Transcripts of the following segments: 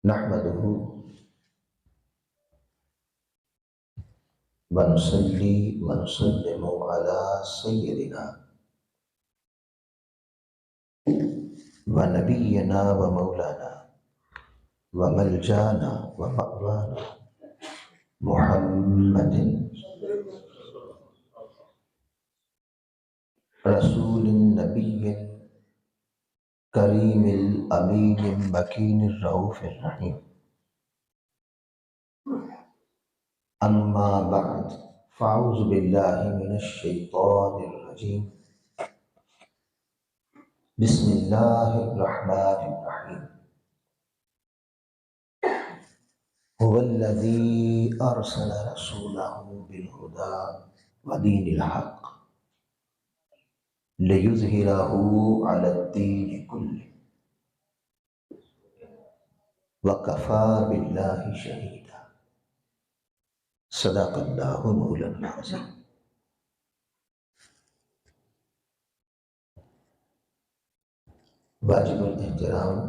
نحمده ونصلي ونسلم على سيدنا ونبينا ومولانا وملجانا ومأوانا محمد رسول النبي الكريم الأمين المكين الرؤوف الرحيم. أما بعد فأعوذ بالله من الشيطان الرجيم. بسم الله الرحمن الرحيم. هو الذي أرسل رسوله بالهدى ودين الحق ليظهره على الدين كله وكفى بالله شهيدا. صدق الله مولانا العظيم. واجب الاحترام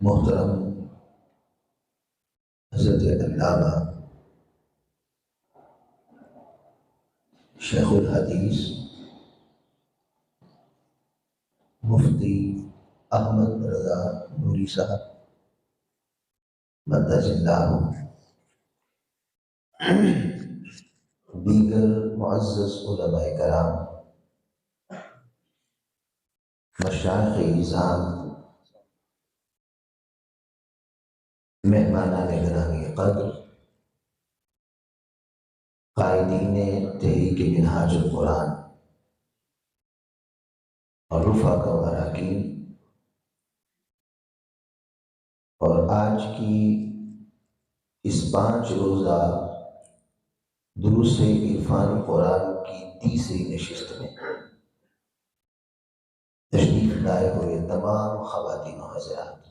محترم حضرت علامہ شیخ الحدیث مفتی احمد رضا نوری صاحب مدد اللہ، دیگر معزز علماء کرام، مشائخ اعظام، مہمانان گرامی قدر، قائدین تحریک منہاج القرآن اور رفقا و اراکین، اور آج کی اس 5 روزہ دروس عرفان قرآن کی تیسری نشست میں تشریف لائے ہوئے تمام خواتین و حضرات،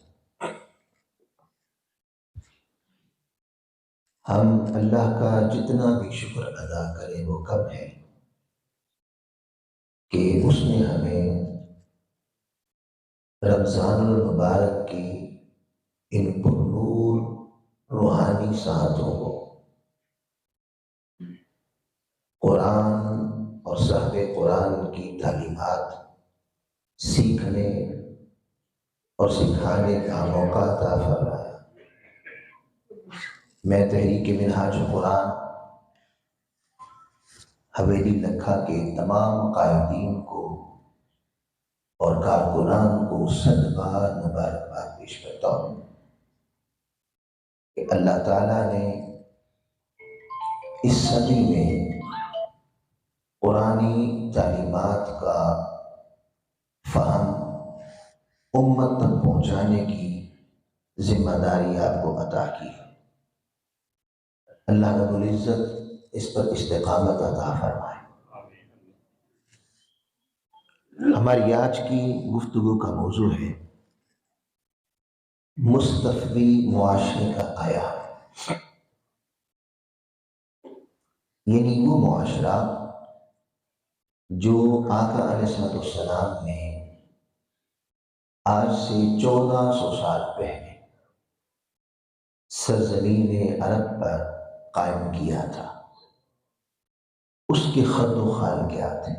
ہم اللہ کا جتنا بھی شکر ادا کریں وہ کم ہے کہ اس نے ہمیں رمضان المبارک کی ان پرنور روحانی ساعتوں کو قرآن اور صحب قرآن کی تعلیمات سیکھنے اور سکھانے کا موقع عطا فرمایا۔ میں تحریک منہاج القرآن حویلی لکھا کے تمام قائدین کو اور کارکنان کو 100 بار مبارکباد پیش کرتا ہوں کہ اللہ تعالیٰ نے اس صدی میں قرآنی تعلیمات کا فہم امت تک پہنچانے کی ذمہ داری آپ کو عطا کی ہے۔ اللہ رب العزت اس پر استقامت عطا فرمائے۔ ہماری آج کی گفتگو کا موضوع ہے مستفوی معاشرے کا قیام، یعنی وہ معاشرہ جو آقا علیہ السلام نے آج سے 1400 سال پہلے سرزمین عرب پر قائم کیا تھا۔ اس کے خط و خال کیا تھے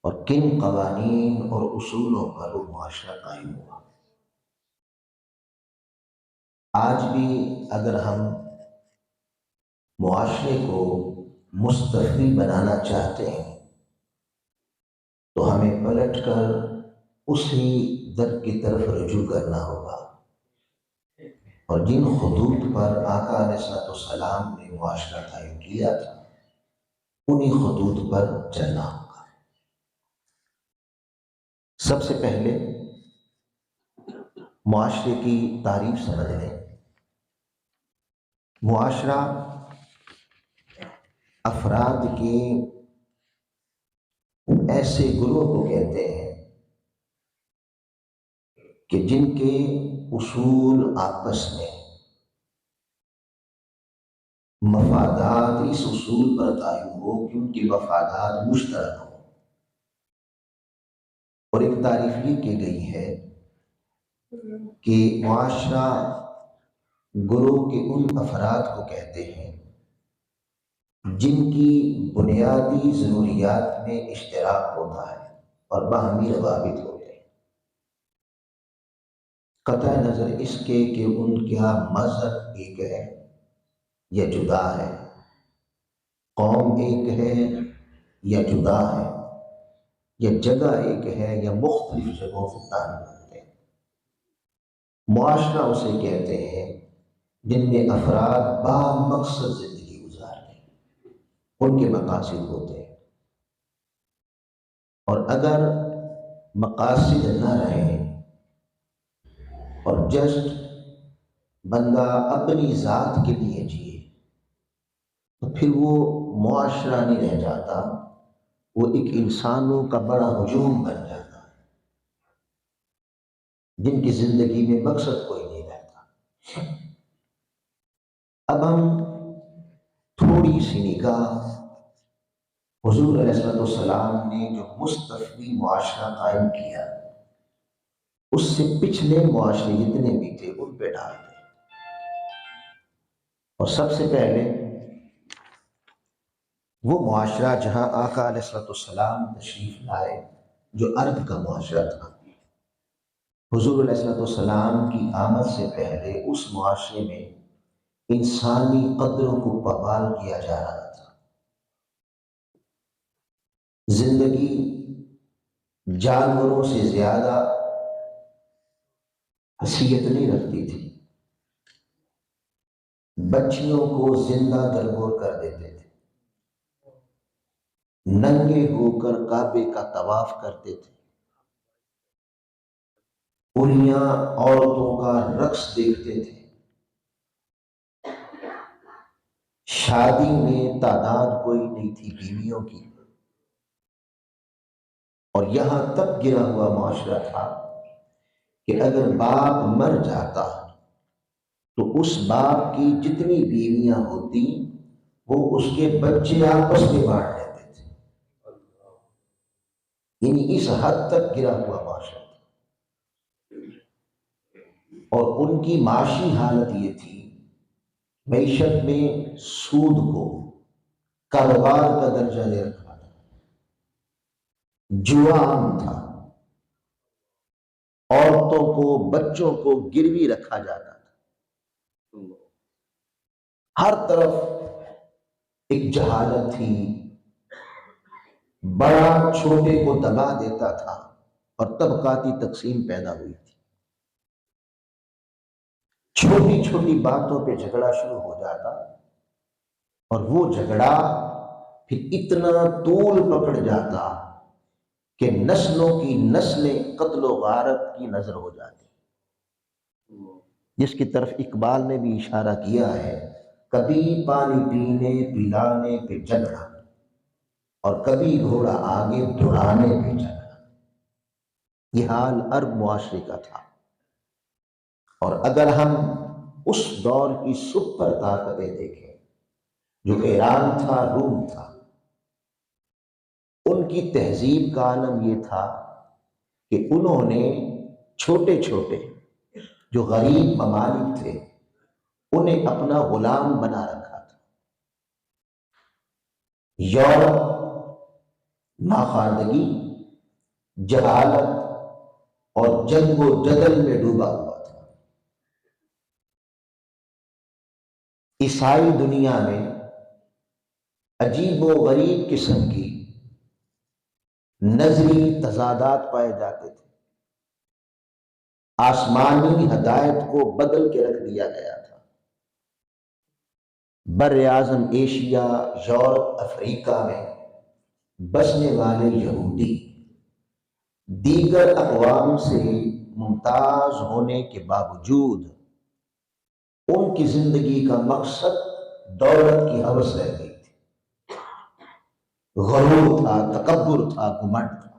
اور کن قوانین اور اصولوں پر وہ معاشرہ قائم ہوا۔ آج بھی اگر ہم معاشرے کو مستفوی بنانا چاہتے ہیں تو ہمیں پلٹ کر اسی در کی طرف رجوع کرنا ہوگا، اور جن خطوط پر آقا علیہ السلام نے معاشرہ قائم کیا تھا انہی خطوط پر چلنا ہوگا۔ سب سے پہلے معاشرے کی تعریف سمجھ لیں۔ معاشرہ افراد کے ایسے گروہ کو کہتے ہیں کہ جن کے اصول آپس میں مفادات اس اصول پر قائم ہو کہ ان کے مفادات مشترک ہوں، اور ایک تعریف یہ کی گئی ہے کہ معاشرہ گروہ کے ان افراد کو کہتے ہیں جن کی بنیادی ضروریات میں اشتراک ہوتا ہے اور باہمی روابط ہوتے ہیں، قطع نظر اس کے کہ ان کا مذہب ایک ہے یا جدا ہے، قوم ایک ہے یا جدا ہے، یا جگہ ایک ہے یا مختلف جگہوں سے تعلق رکھتے ہیں۔ معاشرہ اسے کہتے ہیں جن میں افراد با مقصد زندگی گزارتے ہیں، ان کے مقاصد ہوتے ہیں، اور اگر مقاصد نہ رہیں اور جسٹ بندہ اپنی ذات کے لیے جیے تو پھر وہ معاشرہ نہیں رہ جاتا، وہ ایک انسانوں کا بڑا ہجوم بن جاتا ہے جن کی زندگی میں مقصد کوئی نہیں رہتا۔ اب ہم تھوڑی سی نگاہ حضور علیہ السلام نے جو مستفی معاشرہ قائم کیا اس سے پچھلے معاشرے جتنے بھی تھے ان پہ ڈال دیں۔ اور سب سے پہلے وہ معاشرہ جہاں آقا علیہ السلام تشریف لائے جو عرب کا معاشرہ تھا۔ حضور علیہ السلام کی آمد سے پہلے اس معاشرے میں انسانی قدروں کو پامال کیا جا رہا تھا، زندگی جانوروں سے زیادہ حیثیت نہیں رکھتی تھی، بچیوں کو زندہ درگور کر دیتے تھے، ننگے ہو کر کعبے کا طواف کرتے تھے، بوڑھیاں عورتوں کا رقص دیکھتے تھے، شادی میں تعداد کوئی نہیں تھی بیویوں کی، اور یہاں تک گرا ہوا معاشرہ تھا کہ اگر باپ مر جاتا تو اس باپ کی جتنی بیویاں ہوتی وہ اس کے بچے آپس میں بانٹ لیتے تھے، یعنی اس حد تک گرا ہوا معاشرہ تھا۔ اور ان کی معاشی حالت یہ تھی، معیشت میں سود کو کاروبار کا درجہ دے رکھا تھا، جوا عام تھا، عورتوں کو بچوں کو گروی رکھا جاتا تھا، ہر طرف ایک جہالت تھی، بڑا چھوٹے کو دبا دیتا تھا اور طبقاتی تقسیم پیدا ہوئی تھی، چھوٹی چھوٹی باتوں پہ جھگڑا شروع ہو جاتا اور وہ جھگڑا پھر اتنا طول پکڑ جاتا کہ نسلوں کی نسلیں قتل و غارت کی نظر ہو جاتی، جس کی طرف اقبال نے بھی اشارہ کیا ہے، کبھی پانی پینے پلانے پہ جھگڑا اور کبھی گھوڑا آگے دوڑانے پہ جھگڑا۔ یہ حال عرب معاشرے کا تھا۔ اور اگر ہم اس دور کی سپر طاقتیں دیکھیں جو ایران تھا، روم تھا، ان کی تہذیب کا عالم یہ تھا کہ انہوں نے چھوٹے چھوٹے جو غریب ممالک تھے انہیں اپنا غلام بنا رکھا تھا۔ یورپ ناخواندگی، جہالت اور جنگ و جدل میں ڈوبا ہوا تھا۔ عیسائی دنیا میں عجیب و غریب قسم کی نظری تضادات پائے جاتے تھے، آسمانی ہدایت کو بدل کے رکھ دیا گیا تھا۔ بر اعظم ایشیا، یورپ، افریقہ میں بسنے والے یہودی دیگر اقوام سے ممتاز ہونے کے باوجود ان کی زندگی کا مقصد دولت کی ہوس رہ گئی تھی، غرور تھا، تکبر تھا، گھمنڈ تھا۔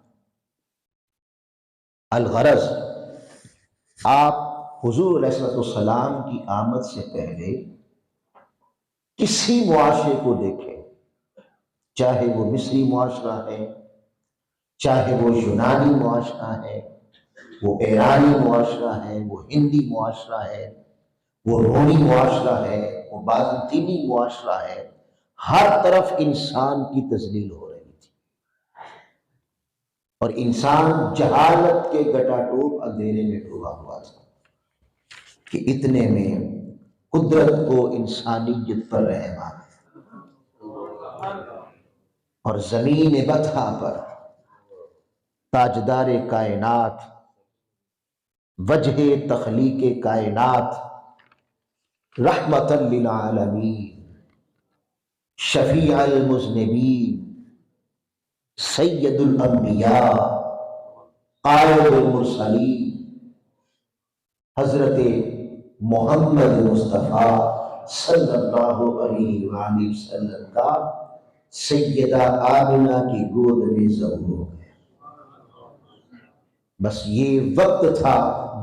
الغرض آپ حضور علیہ السلام کی آمد سے پہلے کسی معاشرے کو دیکھیں، چاہے وہ مصری معاشرہ ہے چاہے وہ یونانی معاشرہ ہے، وہ ایرانی معاشرہ ہے، وہ ہندی معاشرہ ہے، وہ رومی معاشرہ ہے، وہ بازنطینی معاشرہ ہے، ہر طرف انسان کی تذلیل ہو رہی تھی، اور انسان جہالت کے گٹاٹوپ اندھیرے میں ڈوبا ہوا تھا کہ اتنے میں قدرت کو انسانیت پر رحم آ گیا، اور زمین بطحہ پر تاجدار کائنات، وجہ تخلیق کائنات، رحمت للعالمین، شفیع المذنبین، سید الانبیاء، قائد المرسلین، حضرت محمد مصطفیٰ صلی اللہ علیہ وآلہ وسلم کا سیدہ آمنہ کی گود میں ظہور ہو گیا۔ بس یہ وقت تھا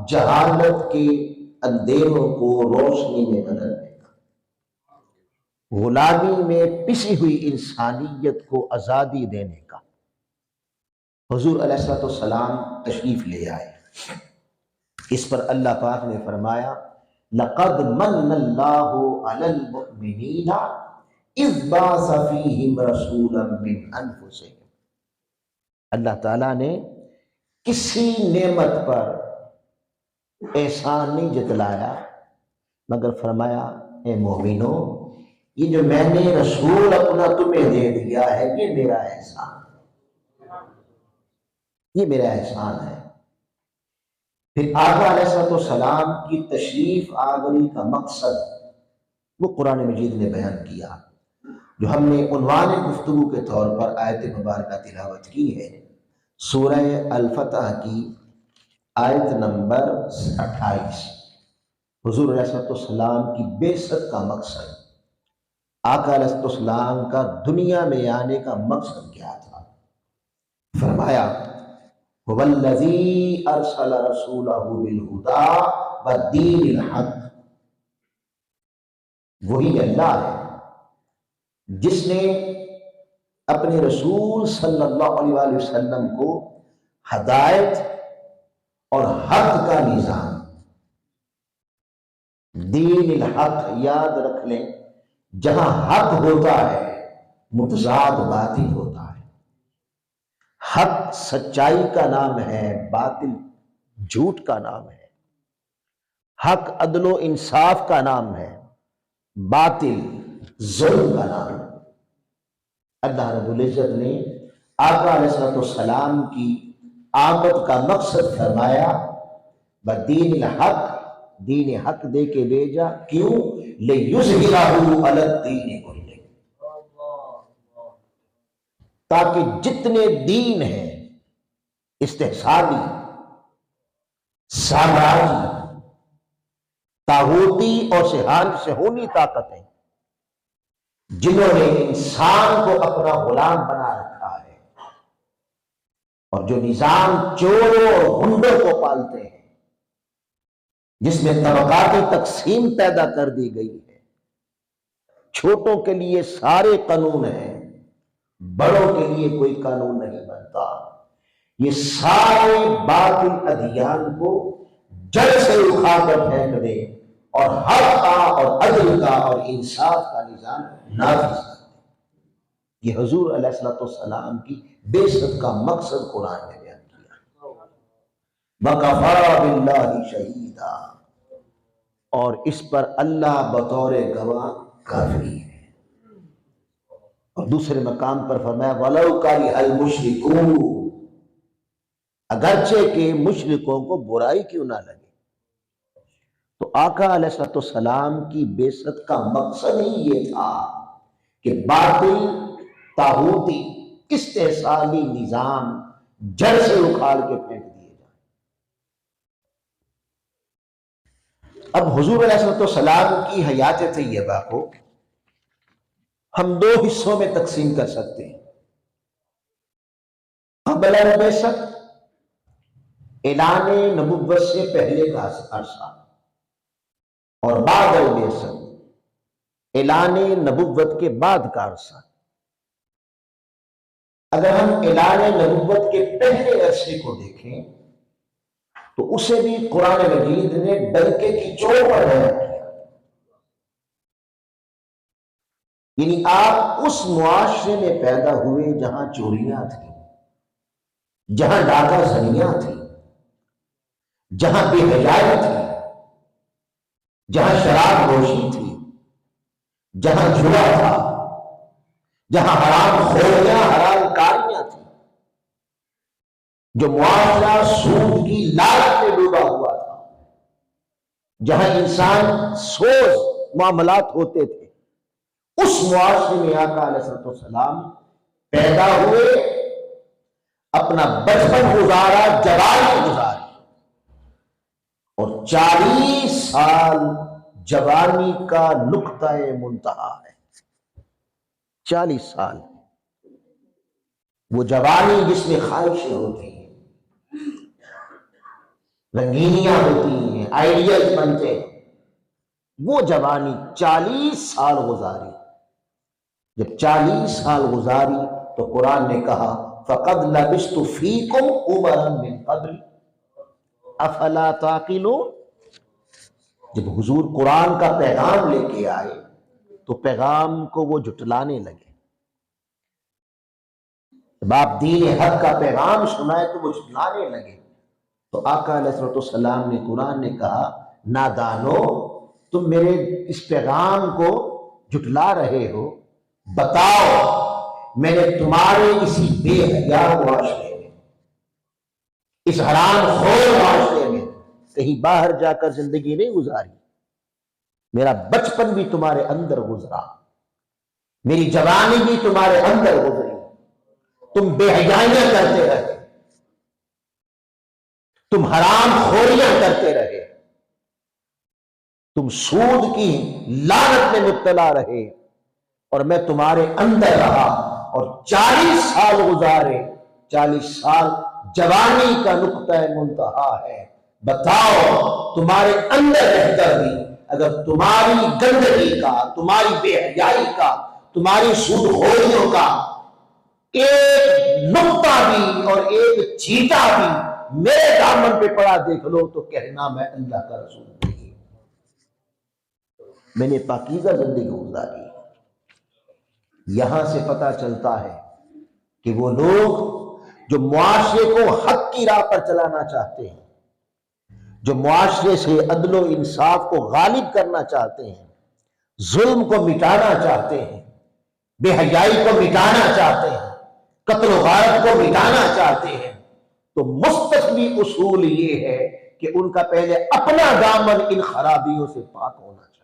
جہالت کے اندھیروں کو روشنی میں بدلنے کا، غلامی میں پسی ہوئی انسانیت کو آزادی دینے کا۔ حضور علیہ السلام تشریف لے آئے، اس پر اللہ پاک نے فرمایا لَقَدْ مَنَّ اللَّهُ عَلَى الْمُؤْمِنِينَ إِذْ بَعَثَ فِيهِمْ رَسُولًا مِّنْ أَنفُسِهِمْ۔ اللہ تعالیٰ نے کسی نعمت پر احسان نہیں جتلایا مگر فرمایا اے مومنو، یہ جو میں نے رسول اپنا تمہیں دے دیا ہے یہ میرا احسان، یہ میرا احسان ہے۔ پھر آقا علیہ السلام کی تشریف آوری کا مقصد وہ قرآن مجید نے بیان کیا، جو ہم نے عنوان گفتگو کے طور پر آیت مبارکہ تلاوت کی ہے، سورہ الفتح کی آیت نمبر 28۔ حضور علیہ السلام کی بعثت کا مقصد، آقا علیہ السلام کا دنیا میں آنے کا مقصد کیا تھا؟ فرمایا هو الذی ارسل رسولہ بالہدی والدین الحق، وہی اللہ ہے جس نے اپنے رسول صلی اللہ علیہ وآلہ وسلم کو ہدایت اور حق کا نظام، دین الحق یاد رکھ لیں، جہاں حق ہوتا ہے متضاد باطل ہوتا ہے۔ حق سچائی کا نام ہے، باطل جھوٹ کا نام ہے۔ حق عدل و انصاف کا نام ہے، باطل ظلم کا نام ہے۔ اللہ رب العزت نے آقا علیہ السلام کی آمد کا مقصد فرمایا بدین الحق، دین حق دے کے بھیجا، کیوں؟ لِيُظْهِرَهُ عَلَى الدِّينِ كُلِّهِ، تاکہ جتنے دین ہیں، استحصالی، سامراجی، طاغوتی اور صہیونی طاقتیں جنہوں نے انسان کو اپنا غلام بنا رکھا ہے، اور جو نظام چوروں اور غنڈوں کو پالتے ہیں، جس میں طبقاتی تقسیم پیدا کر دی گئی ہے، چھوٹوں کے لیے سارے قانون ہیں، بڑوں کے لیے کوئی قانون نہیں بنتا، یہ سارے باطل ادیان کو جڑ سے اکھاڑ کر پھینک دے اور حق کا اور عدل کا اور انصاف کا نظام نافذ کر دے۔ یہ حضور علیہ السلام کی بعثت کا مقصد قرآن میں بیان کیا۔ وَكَفَىٰ بِاللَّهِ شَهِيدًا، اور اس پر اللہ بطور گواہ کافی ہے۔ اور دوسرے مقام پر فرمایا وَلَوْ كَرِهَ الْمُشْرِكُونَ، اگرچہ کہ مشرکوں کو برائی کیوں نہ لگے۔ تو آقا علیہ السلام کی بعثت کا مقصد ہی یہ تھا کہ باطل، طاغوتی، استحصالی نظام جڑ سے اکھاڑ کے پھینک دیے جائیں۔ اب حضور علیہ السلام کی حیات طیبہ کو ہم دو حصوں میں تقسیم کر سکتے ہیں، قبل البعثت، اعلان نبوت سے پہلے کا عرصہ، اور بعد البعثت، اعلان نبوت کے بعد کا عرصہ۔ اگر ہم اعلان نبوت کے پہلے عرصے کو دیکھیں تو اسے بھی قرآن مجید نے ڈنکے کی چوٹ پر بیان کیا. یعنی آپ اس معاشرے میں پیدا ہوئے جہاں چوریاں تھیں، جہاں ڈاکہ زنیاں تھیں، جہاں بے حیائی تھی، جہاں شراب نوشی تھی، جہاں جوا تھا، جہاں حرام خوریاں حرام کاریاں تھیں، جو معاشرہ سود کی لالچ میں ڈوبا ہوا تھا، جہاں انسان سوز معاملات ہوتے تھے، اس معاشرے میں آقا علیہ السلام پیدا ہوئے، اپنا بچپن گزارا، جوانی گزاری، اور 40 سال جوانی کا نقطہ منتہا ہے. 40 سال وہ جوانی جس میں خواہشیں ہوتی ہیں، رنگینیاں ہوتی ہیں، آئیڈیل بنتے ہیں، وہ جوانی 40 سال گزاری. جب 40 سال گزاری تو قرآن نے کہا فَقَدْ لَبِثْتُ فِيكُمْ عُمَرًا مِّن قَبْلِ أَفَلَا تَعْقِلُونَ. جب حضور قرآن کا پیغام لے کے آئے تو پیغام کو وہ جھٹلانے لگے. جب آپ دین حق کا پیغام سنائے تو وہ جھٹلانے لگے. تو آقا علیہ السلام نے قرآن نے کہا نادانو، تم میرے اس پیغام کو جھٹلا رہے ہو، بتاؤ میں نے تمہارے اسی بے حیا معاشرے میں، اس حرام خور معاشرے میں کہیں باہر جا کر زندگی نہیں گزاری. میرا بچپن بھی تمہارے اندر گزرا، میری جوانی بھی تمہارے اندر گزری. تم بے حیائیاں کرتے رہے، تم حرام خوریاں کرتے رہے، تم سود کی لعنت میں مبتلا رہے، اور میں تمہارے اندر رہا اور 40 سال گزارے. 40 سال جوانی کا نقطہ منتہا ہے. بتاؤ تمہارے اندر رہ کر بھی اگر تمہاری گندگی کا، تمہاری بے حیائی کا، تمہاری سود خوریوں کا ایک نقطہ بھی اور ایک چیٹا بھی میرے دامن پہ پڑا دیکھ لو تو کہنا میں اللہ کا رسول نہیں، میں نے پاکیزہ زندگی گزاری. یہاں سے پتہ چلتا ہے کہ وہ لوگ جو معاشرے کو حق کی راہ پر چلانا چاہتے ہیں، جو معاشرے سے عدل و انصاف کو غالب کرنا چاہتے ہیں، ظلم کو مٹانا چاہتے ہیں، بے حیائی کو مٹانا چاہتے ہیں، قتل و غارت کو مٹانا چاہتے ہیں، تو مستقبی اصول یہ ہے کہ ان کا پہلے اپنا دامن ان خرابیوں سے پاک ہونا چاہیے.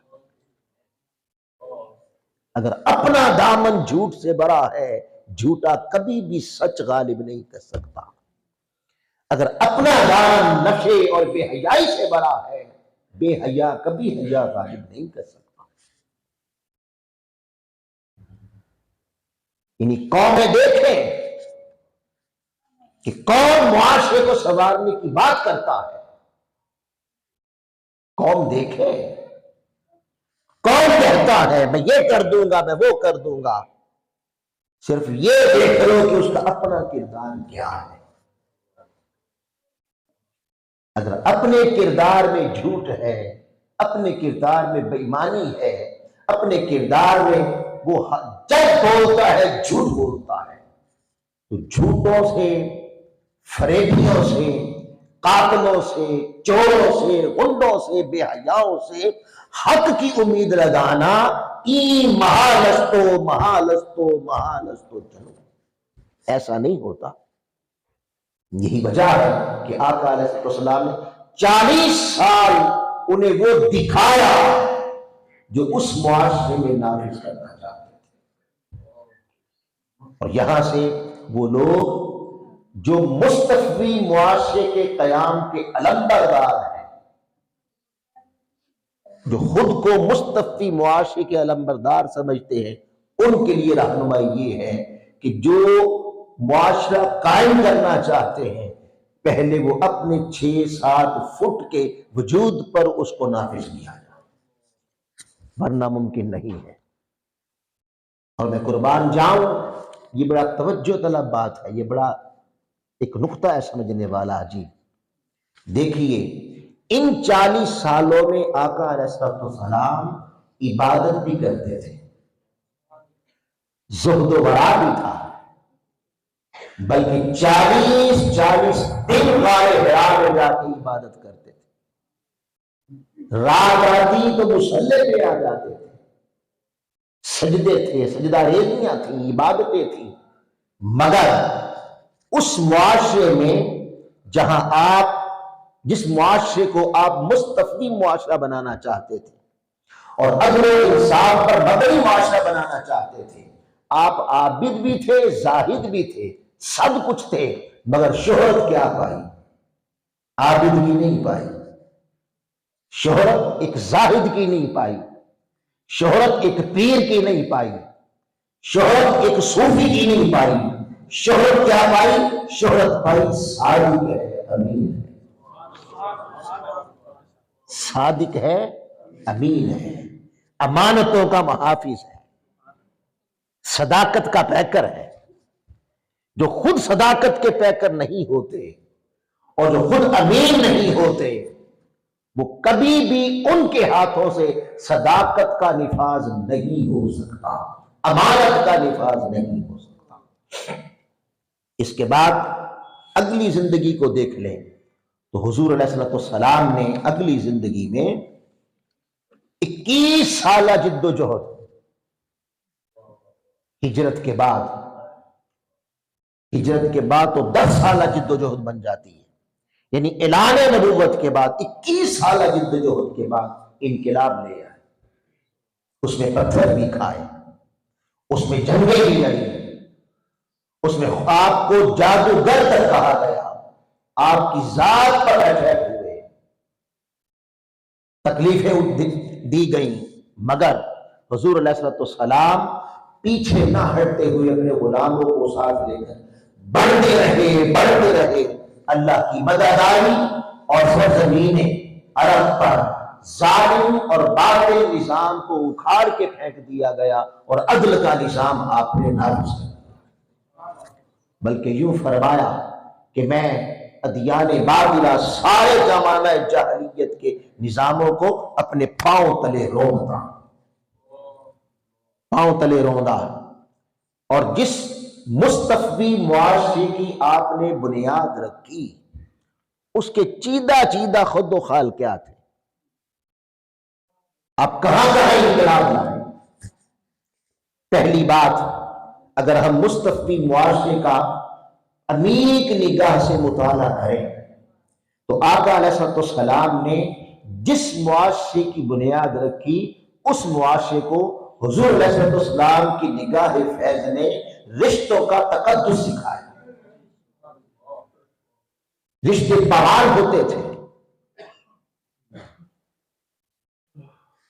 اگر اپنا دامن جھوٹ سے بھرا ہے، جھوٹا کبھی بھی سچ غالب نہیں کر سکتا. اگر اپنا دامن نشے اور بے حیائی سے بھرا ہے، بے حیا کبھی حیا غالب نہیں کر سکتا. یعنی قومیں دیکھیں کہ کون معاشرے کو سنوارنے کی بات کرتا ہے. قوم دیکھے کون کہتا ہے میں یہ کر دوں گا، میں وہ کر دوں گا. صرف یہ دیکھ لو کہ اس کا اپنا کردار کیا ہے. اگر اپنے کردار میں جھوٹ ہے، اپنے کردار میں بے ایمانی ہے، اپنے کردار میں وہ جب بولتا ہے جھوٹ بولتا ہے، تو جھوٹوں سے، فریبیوں سے، قاتلوں سے، چوروں سے، غنڈوں سے، بے حیاؤں سے حق کی امید لگانا محالستو چلو، ایسا نہیں ہوتا. یہی وجہ ہے کہ آقا علیہ السلام نے 40 سال انہیں وہ دکھایا جو اس معاشرے میں نافذ کرنا چاہتے تھے. اور یہاں سے وہ لوگ جو مستقبی معاشرے کے قیام کے علمبردار ہیں، جو خود کو مستقبی معاشرے کے علمبردار سمجھتے ہیں، ان کے لیے رہنمائی یہ ہے کہ جو معاشرہ قائم کرنا چاہتے ہیں پہلے وہ اپنے 6-7 فٹ کے وجود پر اس کو نافذ کیا جائے، ورنہ ممکن نہیں ہے. اور میں قربان جاؤں یہ بڑا توجہ طلب بات ہے، یہ بڑا ایک نقطہ ہے سمجھنے والا عجیب۔ دیکھیے ان 40 سالوں میں آقا علیہ السلام عبادت بھی کرتے تھے، زہد و ورع بھی تھا، بلکہ 40 دن غار حرا میں جا کے عبادت کرتے تھے، رات آتی تو مصلی پہ آ جاتے تھے، سجدے تھے، سجدہ ریزیاں تھیں، عبادتیں تھیں، مگر اس معاشرے میں جہاں آپ جس معاشرے کو آپ مستفی معاشرہ بنانا چاہتے تھے اور عدل و انصاف پر مبنی معاشرہ بنانا چاہتے تھے، آپ عابد بھی تھے، زاہد بھی تھے، سب کچھ تھے، مگر شہرت کیا پائی؟ عابد کی نہیں پائی، شہرت ایک زاہد کی نہیں پائی، شہرت ایک پیر کی نہیں پائی، شہرت ایک صوفی کی نہیں پائی، شہرت کیا پائی؟ شہرت پائی صادق ہے، امین ہے، صادق ہے، امین ہے، امانتوں کا محافظ ہے، صداقت کا پیکر ہے۔ جو خود صداقت کے پیکر نہیں ہوتے اور جو خود امین نہیں ہوتے، وہ کبھی بھی ان کے ہاتھوں سے صداقت کا نفاذ نہیں ہو سکتا، امانت کا نفاذ نہیں ہو سکتا۔ اس کے بعد اگلی زندگی کو دیکھ لیں تو حضور علیہ السلام نے اگلی زندگی میں 21 سالہ جد و جہد، ہجرت کے بعد تو 10 سالہ جد و جہد بن جاتی ہے، یعنی اعلان نبوت کے بعد 21 سالہ جد و جہد کے بعد انقلاب لے آئے، اس میں پتھر بھی کھائے، اس میں جنگیں بھی لڑی، اس میں آپ کو جادوگر تک کہا گیا، آپ کی ذات پر اٹیک ہوئے، تکلیفیں دی گئیں، مگر حضور علیہ السلام پیچھے نہ ہٹتے ہوئے اپنے غلاموں کو ساتھ لے کر بڑھتے رہے، اللہ کی مدد آئی اور سرزمین عرب پر ظالم اور باطل نظام کو اکھاڑ کے پھینک دیا گیا اور عدل کا نظام آپ نے نافذ کر دیا۔ بلکہ یوں فرمایا کہ میں ادیان باطلہ سارے زمانہ جاہلیت کے نظاموں کو اپنے پاؤں تلے روندا، اور جس مستفی معاشرے کی آپ نے بنیاد رکھی اس کے چیدہ خد و خال کیا تھے؟ آپ کہاں انقلاب لائیں؟ پہلی بات، اگر ہم مستفی معاشرے کا عمیق نگاہ سے مطالعہ کریں تو آقا علیہ السلام نے جس معاشرے کی بنیاد رکھی اس معاشرے کو حضور علیہ السلام کی نگاہ فیض نے رشتوں کا تقدس سکھایا، رشتے بحال ہوتے تھے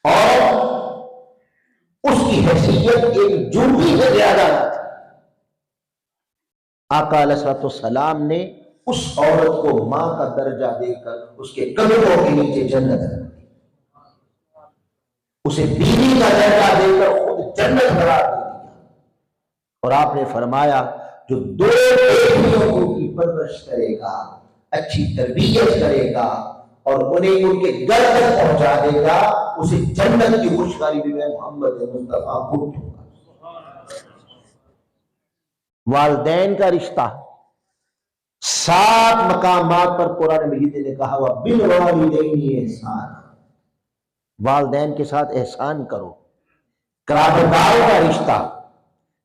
اور اس کی حیثیت ایک جوڑی سے زیادہ نہ تھی۔ آقا علیہ السلام نے اس عورت کو ماں کا درجہ دے کر اس کے قدموں کے نیچے جنت رکھ دی، اسے بیوی کا درجہ دے کر خود جنت قرار دے دیا، اور آپ نے فرمایا جو 2 بیٹیوں کی پرورش کرے گا، اچھی تربیت کرے گا اور انہیں ان کے گھر تک پہنچا دے گا، اسے جنت کی خوشخبری بھی میں محمد مصطفیٰ کو دوں گا۔ والدین کا رشتہ 7 مقامات پر قرآن مجید نے کہا ہوا بالوالدین احسان، والدین کے ساتھ احسان کرو۔ قرابتدار کا رشتہ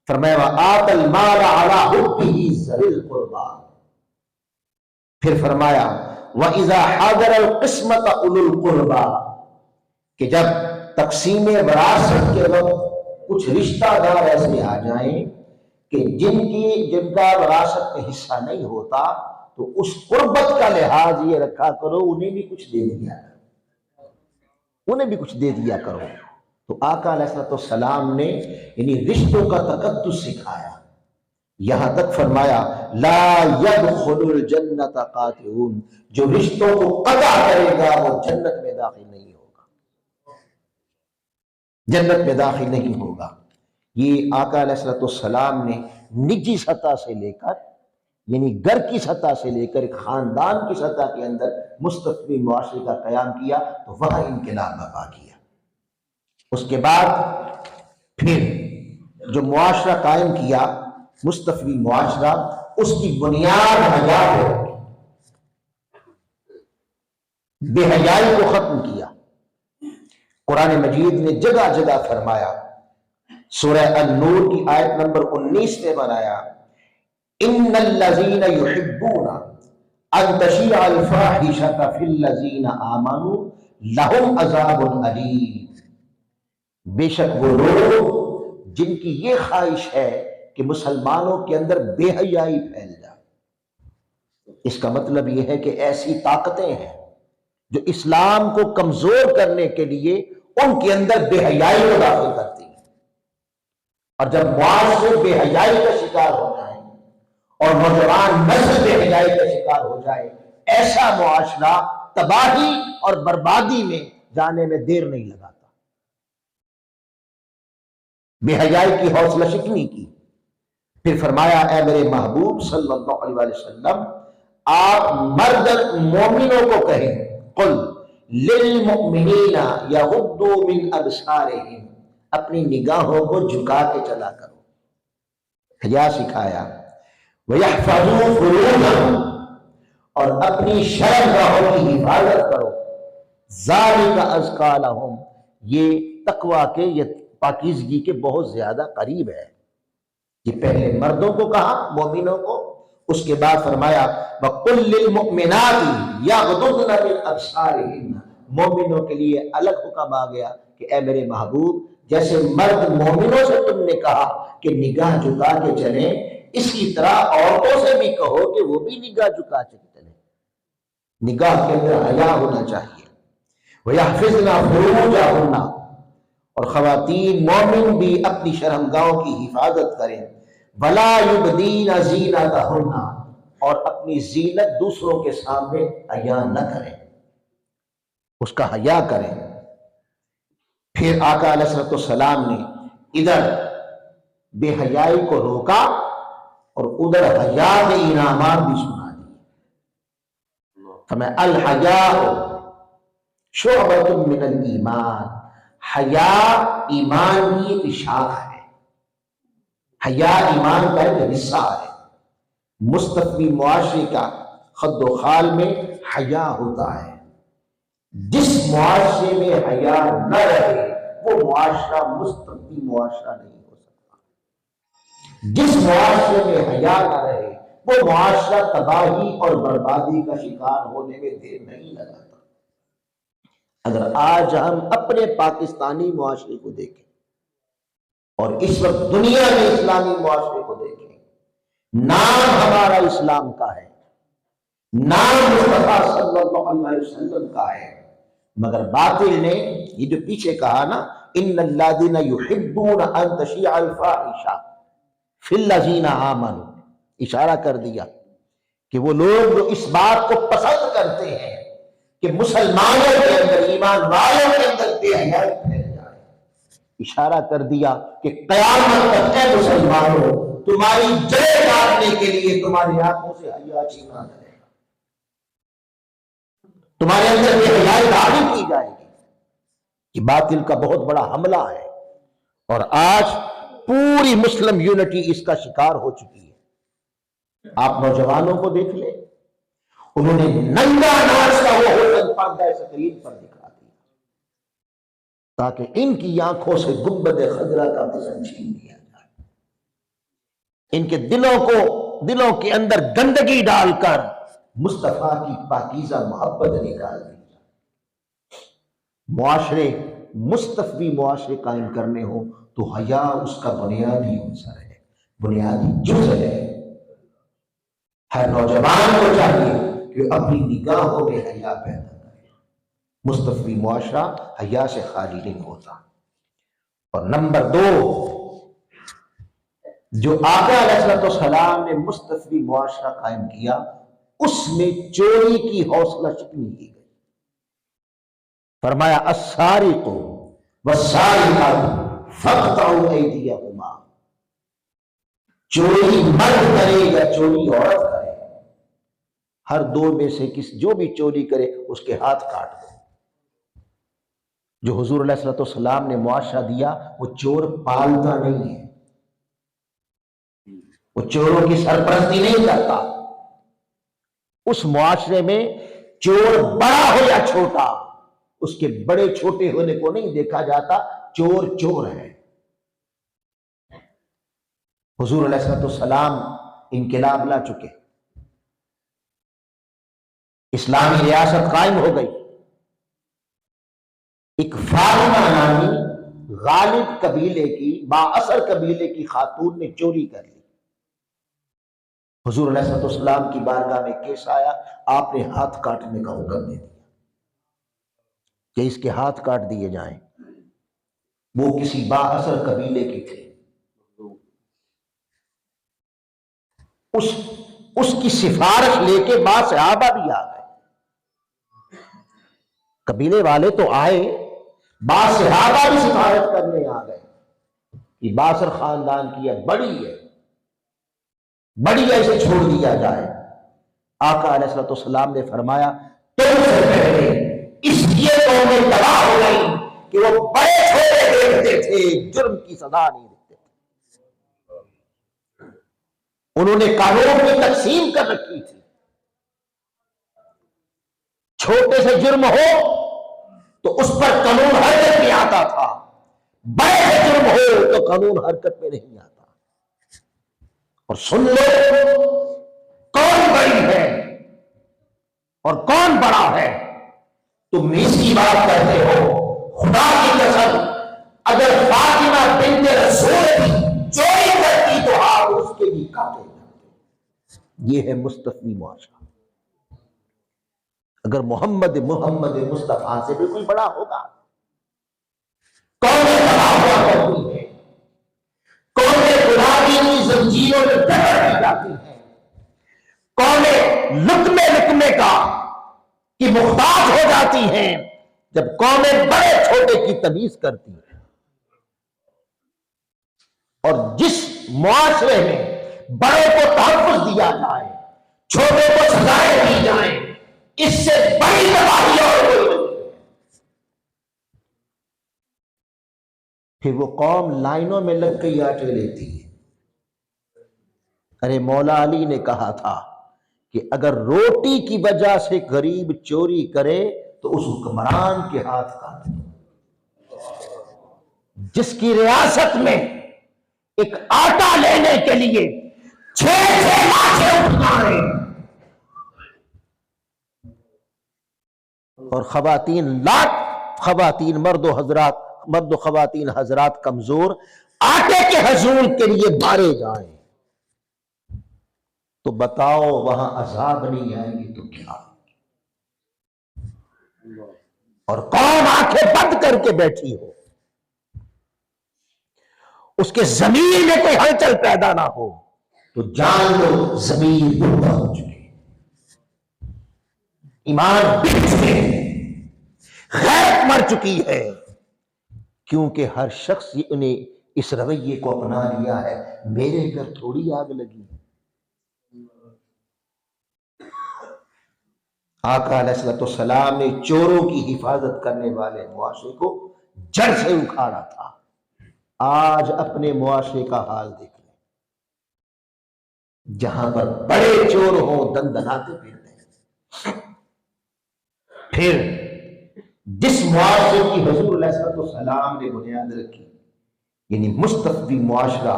فرمایا وآت المال علی حبہ ذوی القربی، پھر فرمایا وَإِذَا حَضَرَ الْقِسْمَةَ أُولُو الْقُرْبَى، کہ جب تقسیم وراثت کے وقت کچھ رشتہ دار ایسے آ جائیں کہ جن کا وراثت میں حصہ نہیں ہوتا تو اس قربت کا لحاظ یہ رکھا کرو انہیں بھی کچھ دے دیا کرو، تو آقا علیہ السلام نے یعنی رشتوں کا تقدس سکھایا، یہاں تک فرمایا لا يدخل الجنت قاطعون، جو رشتوں کو قطع کرے گا وہ جنت میں داخل نہیں ہوگا۔ یہ آقا علیہ السلام نے نجی سطح سے لے کر، یعنی گھر کی سطح سے لے کر ایک خاندان کی سطح کے اندر مستقبی معاشرے کا قیام کیا تو وہاں انقلاب برپا کیا۔ اس کے بعد پھر جو معاشرہ قائم کیا مستقبی معاشرہ، اس کی بنیاد حیا ہے، بے حیائی کو ختم کیا۔ قرآن مجید نے جگہ جگہ فرمایا، سورہ النور کی آیت نمبر 19 میں بنایا، ان الذین یحبون ان تشیع الفاحشۃ فی الذین آمنوا لہم عذاب علیم، بے شک وہ لوگ جن کی یہ خواہش ہے کہ مسلمانوں کے اندر بے حیائی پھیل جائے۔ اس کا مطلب یہ ہے کہ ایسی طاقتیں ہیں جو اسلام کو کمزور کرنے کے لیے ان کے اندر بے حیائی کو داخل کرتی ہیں، اور جب معاشرے بے حیائی کا شکار ہو جائیں اور نوجوان نسل بے حیائی کا شکار ہو جائے، ایسا معاشرہ تباہی اور بربادی میں جانے میں دیر نہیں لگاتا۔ بے حیائی کی حوصلہ شکنی کی، پھر فرمایا اے میرے محبوب صلی اللہ علیہ وسلم، آپ مرد مومنوں کو کہیں، قل للمؤمنین یغضوا من ابصارہم، اپنی نگاہوں کو جھکا کے چلا کرو، حیا سکھایا، وَيَحْفَظُوا فُرُوجَهُمْ، اور اپنی شرمگاہوں کی حفاظت کرو، ذَلِكَ أَزْكَىٰ لَهُمْ، یہ تقویٰ کے، یہ پاکیزگی کے بہت زیادہ قریب ہے۔ یہ پہلے مردوں کو کہا، مومنوں کو، اس کے بعد فرمایا وَقُلْ لِلْمُؤْمِنَاتِ يَغْضُضْنَ مِنْ أَبْصَارِهِنَّ، مومنوں کے لیے الگ حکم آ گیا کہ اے میرے محبوب، جیسے مرد مومنوں سے تم نے کہا کہ نگاہ جھکا کے چلیں، اسی طرح عورتوں سے بھی کہو کہ وہ بھی نگاہ جھکا کے چلیں، نگاہ کے اندر حیا ہونا چاہیے۔ وَيَحْفِظْنَ فُرُوجَهُنَّ، اور خواتین مومن بھی اپنی شرمگاہوں کی حفاظت کریں، وَلَا يُبْدِينَ زِينَتَهُنَّ، اور اپنی زینت دوسروں کے سامنے حیا نہ کریں، اس کا حیا کریں۔ پھر آقا علیہ السلام نے ادھر بے حیائی کو روکا اور ادھر حیا کے انعامات بھی سنا دیے۔ ہمیں الحیاء شعبۃ من الایمان، حیا ایمان کی ایک شاخ ہے، حیا ایمان کا ایک حصہ ہے۔ مستقبی معاشرے کا خد و خال میں حیا ہوتا ہے۔ جس معاشرے میں حیا نہ رہے وہ معاشرہ مستقبی معاشرہ نہیں ہو سکتا۔ جس معاشرے میں حیا نہ رہے وہ معاشرہ تباہی اور بربادی کا شکار ہونے میں دیر نہیں لگاتا۔ اگر آج ہم اپنے پاکستانی معاشرے کو دیکھیں اور اس وقت دنیا میں اسلامی معاشرے کو دیکھیں، نام ہمارا اسلام کا ہے، نام مصطفیٰ صلی اللہ علیہ وسلم کا ہے، مگر باطل نے یہ جو پیچھے کہا نا، ان الذین یحبون ان تشیع الفاحشہ فی الذین آمنوا، اشارہ کر دیا کہ وہ لوگ جو اس بات کو پسند کرتے ہیں کہ مسلمانوں کے اندر، ایمان والوں کے اندر بے حیائی پھیل جائے، اشارہ کر دیا کہ قیامت تک اے مسلمانوں تمہاری جڑیں کاٹنے کے لیے تمہاری آنکھوں سے حیا چھینا جائے گا، تمہارے اندر بے حیائی داخل کی جائے گی۔ یہ باطل کا بہت بڑا حملہ ہے، اور آج پوری مسلم یونٹی اس کا شکار ہو چکی ہے۔ آپ نوجوانوں کو دیکھ لیں، انہوں نے ننگا ناچ کا وہ حسن پردہ سکرین پر دکھا دیا تاکہ ان کی آنکھوں سے گنبد خضرا کا حسن چھین لیا جائے، ان کے دلوں کے اندر گندگی ڈال کر مصطفیٰ کی پاکیزہ محبت نکال دی۔ معاشرے مستقبی معاشرے قائم کرنے ہو تو حیا اس کا بنیادی عنصر ہے، بنیادی جز ہے۔ ہر نوجوان کو چاہیے کہ اپنی نگاہوں میں حیا پیدا کرے۔ مستقبی معاشرہ حیا سے خالی نہیں ہوتا۔ اور نمبر 2، جو آقا علیہ السلام نے مستقبی معاشرہ قائم کیا، اس میں چوری کی حوصلہ شکنی کی گئی۔ فرمایا السارق والسارقۃ فاقطعوا ایدیہما، چوری مرد کرے یا چوری عورت کرے، ہر دو میں سے جو بھی چوری کرے اس کے ہاتھ کاٹ دو۔ جو حضور علیہ السلام نے معاشرہ دیا وہ چور پالتا نہیں ہے، وہ چوروں کی سرپرستی نہیں کرتا۔ اس معاشرے میں چور بڑا ہو یا چھوٹا، اس کے بڑے چھوٹے ہونے کو نہیں دیکھا جاتا، چور چور ہے۔ حضور علیہ السلام انقلاب لا چکے، اسلامی ریاست قائم ہو گئی۔ ایک فاطمہ نامی غالب قبیلے کی، با اثر قبیلے کی خاتون نے چوری کر لی۔ حضور علیہ السلام کی بارگاہ میں کیس آیا، آپ نے ہاتھ کاٹنے کا حکم دے دیا کہ اس کے ہاتھ کاٹ دیے جائیں۔ وہ کسی با اثر قبیلے کی تھی، اس کی سفارش لے کے با صحابہ بھی آ گئے۔ قبیلے والے تو آئے، با صحابہ بھی سفارش کرنے آ گئے کہ باثر خاندان کی ہے، بڑی ہے، اسے چھوڑ دیا جائے۔ آقا علیہ السلام نے فرمایا تم سے پہلے اس لیے قومیں تباہ ہو گئی کہ وہ بڑے چھوٹے دیکھتے تھے، جرم کی سزا نہیں دیتے تھے۔ انہوں نے قانون کی تقسیم کر رکھی تھی، چھوٹے سے جرم ہو تو اس پر قانون حرکت میں آتا تھا، بڑے سے جرم ہو تو قانون حرکت میں نہیں آتا۔ اور سن لو کون بڑی ہے اور کون بڑا ہے، تم اس کی بات کرتے ہو، خدا کی قسم اگر فاطمہ بنت رسول کی چوری کرتی تو آپ اس کے بھی کاٹے جاتے۔ یہ ہے مستثنی معاشرہ۔ اگر محمد مصطفیٰ سے بھی کوئی بڑا ہوگا، قومیں تباہ ہوا کرتی ہیں، قومیں گناہی کی زنجیروں میں جکڑ دی جاتی ہیں، قومیں لقمے کی محتاج ہو جاتی ہیں جب قومیں بڑے چھوٹے کی تمیز کرتی ہیں۔ اور جس معاشرے میں بڑے کو تحفظ دیا جائے، چھوٹے کو سزائیں دی جائیں، اس سے بڑی تباہی اور کوئی نہیں ہے۔ پھر وہ قوم لائنوں میں لگ کے آٹے لیتی ہے۔ ارے مولا علی نے کہا تھا کہ اگر روٹی کی وجہ سے غریب چوری کرے تو اس حکمران کے ہاتھ کاٹ دو۔ جس کی ریاست میں ایک آٹا لینے کے لیے 6 لاکھیں اٹھنا ہے اور خواتین مرد و خواتین حضرات کمزور آٹے کے حصول کے لیے مارے جائیں، تو بتاؤ وہاں عذاب نہیں آئے گی تو کیا؟ اور قوم آنکھیں بند کر کے بیٹھی ہو، اس کے ضمیر میں کوئی ہلچل پیدا نہ ہو تو جان لو ضمیر مردہ ہو چکے، ایمان بک چکے ہیں، غیرت مر چکی ہے، کیونکہ ہر شخص نے اس رویے کو اپنا لیا ہے، میرے گھر تھوڑی آگ لگی۔ آقا علیہ السلام نے چوروں کی حفاظت کرنے والے معاشرے کو جڑ سے اکھاڑا تھا۔ آج اپنے معاشرے کا حال دیکھ لیں، جہاں پر بڑے چور ہوں دندناتے پھرتے ہیں۔ پھر جس معاشرے کی حضور علیہ السلام نے بنیاد رکھی، یعنی مستفی معاشرہ،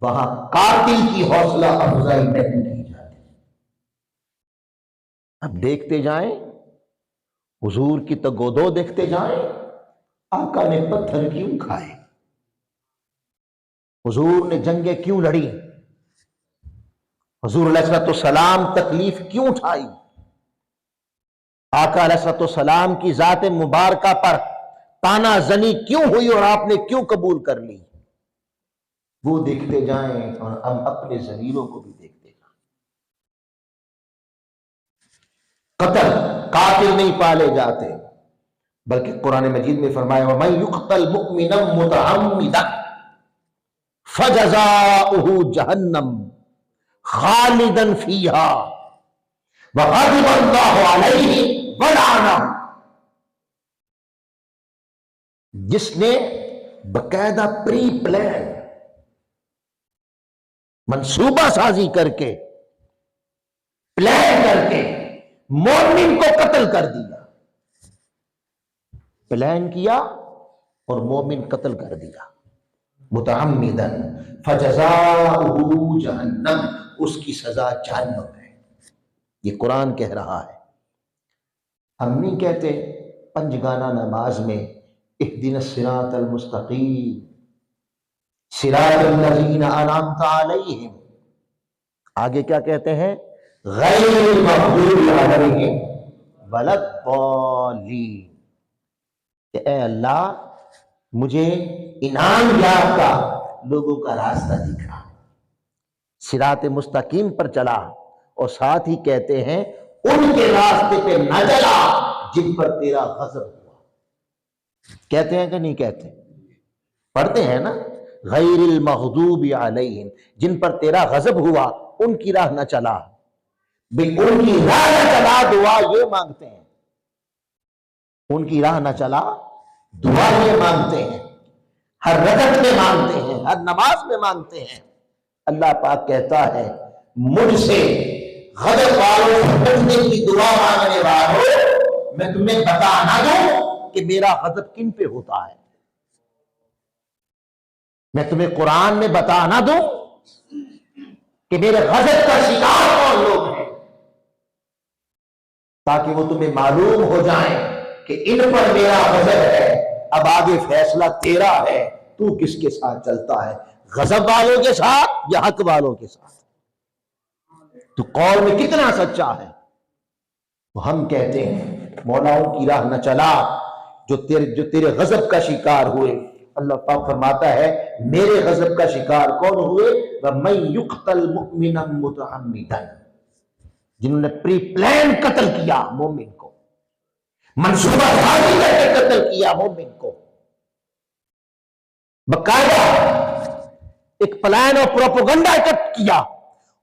وہاں قاتل کی حوصلہ افزائی نہیں کی جاتی۔ اب دیکھتے جائیں، حضور کی تگودو دیکھتے جائیں، آقا نے پتھر کیوں کھائے، حضور نے جنگیں کیوں لڑی، حضور علیہ السلام تکلیف کیوں اٹھائی، آقا علیہ السلام کی ذات مبارکہ پر تانا زنی کیوں ہوئی اور آپ نے کیوں قبول کر لی، وہ دیکھتے جائیں اور ہم اپنے ضمیروں کو بھی دیکھتے جائیں۔ قاتل نہیں پالے جاتے، بلکہ قرآن مجید میں فرمایا وَمَن يُقْتَلْ مُؤْمِنًا مُتَعَمِّدًا فجزاؤہ جہنم خالدن فیہا وغضب اللہ علیہ ولعنہ، جس نے باقاعدہ پری پلان منصوبہ سازی کر کے پلان کر کے مومن کو قتل کر دیا، پلان کیا اور مومن قتل کر دیا متعمدن، فجزاؤہ جہنم، اس کی سزا جہنم ہے۔ یہ قرآن کہہ رہا ہے، ہم نہیں کہتے پنجگانہ نماز میں اہدنا الصراط المستقیم صراط الذین انعمت علیہم، آگے کیا کہتے ہیں؟ غیر المغضوب علیہم ولا الضالین، کہ اے اللہ مجھے انعام یافتہ لوگوں کا راستہ دکھا، صراط مستقیم پر چلا، اور ساتھ ہی کہتے ہیں ان کے راستے پہ نہ چلا جن پر تیرا غضب ہوا۔ کہتے ہیں کہ نہیں کہتے؟ پڑھتے ہیں نا، غیر المغضوب علیہم، جن پر تیرا غضب ہوا ان کی راہ نہ چلا، بھئی ان کی راہ نہ چلا دعا یہ مانگتے ہیں، ان کی راہ نہ چلا دعا یہ مانگتے ہیں، ہر رکعت میں مانگتے ہیں، ہر نماز میں مانگتے ہیں۔ اللہ پاک کہتا ہے مجھ سے غضب والوں سے بچنے کی دعا مانگنے والوں، میں تمہیں بتا نہ دوں کہ میرا غضب کن پہ ہوتا ہے، میں تمہیں قرآن میں بتا نہ دوں کہ میرے غضب کا شکار کون لوگ ہیں، تاکہ وہ تمہیں معلوم ہو جائیں کہ ان پر میرا غضب ہے، اب آگے فیصلہ تیرا ہے، تو کس کے ساتھ چلتا ہے، غضب والوں کے ساتھ یا حق والوں کے ساتھ، تو قول میں کتنا سچا ہے۔ تو ہم کہتے ہیں مولاؤں کی راہ نہ چلا جو تیرے غضب کا شکار ہوئے۔ اللہ پاک فرماتا ہے میرے غضب کا شکار کون ہوئے؟ وَمَن يُقْتَلْ مُؤْمِنًا مُتَعَمِّدًا، جنہوں نے پری پلان قتل کیا مومن کو، منصوبہ سازی کر کے قتل کیا مومن کو، باقاعدہ ایک پلان اور پروپیگنڈا اکٹھ کیا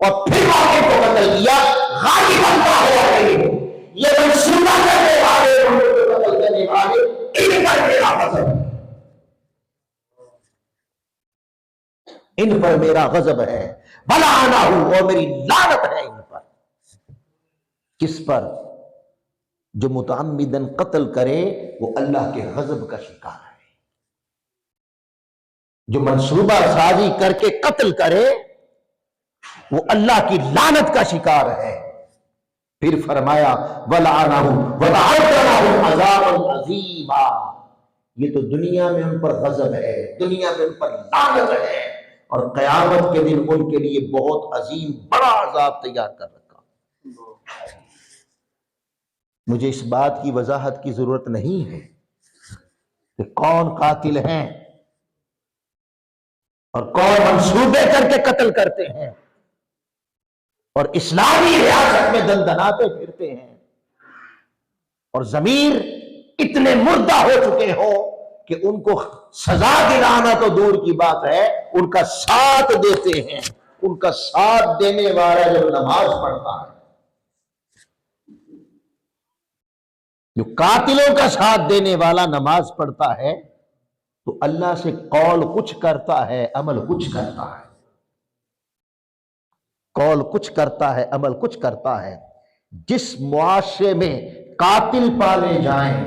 اور پھر مومن کو قتل کیا، غالب اللہ علیہ، یہ منصوبہ کرنے والے مومن کو قتل کرنے والے ان پر میرا غضب، ان پر میرا غضب ہے، وَلَعَنَهُ، اور میری لعنت ہے ان پر۔ کس پر؟ جو متعمدن قتل کرے وہ اللہ کے غضب کا شکار ہے، جو منصوبہ سازی کر کے قتل کرے وہ اللہ کی لعنت کا شکار ہے۔ پھر فرمایا وَلَعَنَهُ وَأَعَدَّ لَهُ عَذَابًا عَظِيمًا، یہ تو دنیا میں ان پر غضب ہے، دنیا میں ان پر لعنت ہے، اور قیامت کے دن ان کے لیے بہت عظیم بڑا عذاب تیار کر رکھا۔ مجھے اس بات کی وضاحت کی ضرورت نہیں ہے کہ کون قاتل ہیں اور کون منصوبے کر کے قتل کرتے ہیں اور اسلامی ریاست میں دندناتے پھرتے ہیں، اور ضمیر اتنے مردہ ہو چکے ہو کہ ان کو سزا دلانا تو دور کی بات ہے، ان کا ساتھ دیتے ہیں۔ ان کا ساتھ دینے والا جب نماز پڑھتا ہے، جو قاتلوں کا ساتھ دینے والا نماز پڑھتا ہے تو اللہ سے قول کچھ کرتا ہے، عمل کچھ کرتا ہے، قول کچھ کرتا ہے، عمل کچھ کرتا ہے۔ جس معاشرے میں قاتل پالے جائیں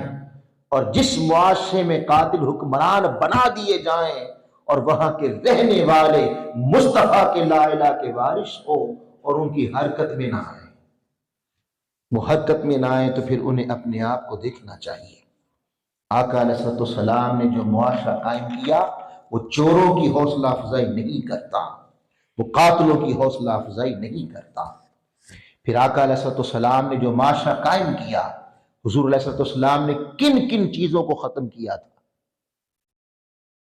اور جس معاشرے میں قاتل حکمران بنا دیے جائیں اور وہاں کے رہنے والے مصطفیٰ کے لا الہ کے وارث ہو اور ان کی حرکت میں نہ آئے، وہ حرکت میں نہ آئے تو پھر انہیں اپنے آپ کو دیکھنا چاہیے۔ آقا علیہ الصلوۃ والسلام نے جو معاشرہ قائم کیا وہ چوروں کی حوصلہ افزائی نہیں کرتا، وہ قاتلوں کی حوصلہ افزائی نہیں کرتا۔ پھر آقا علیہ الصلوۃ والسلام نے جو معاشرہ قائم کیا، حضور علیہ الصلوۃ والسلام نے کن کن چیزوں کو ختم کیا تھا؟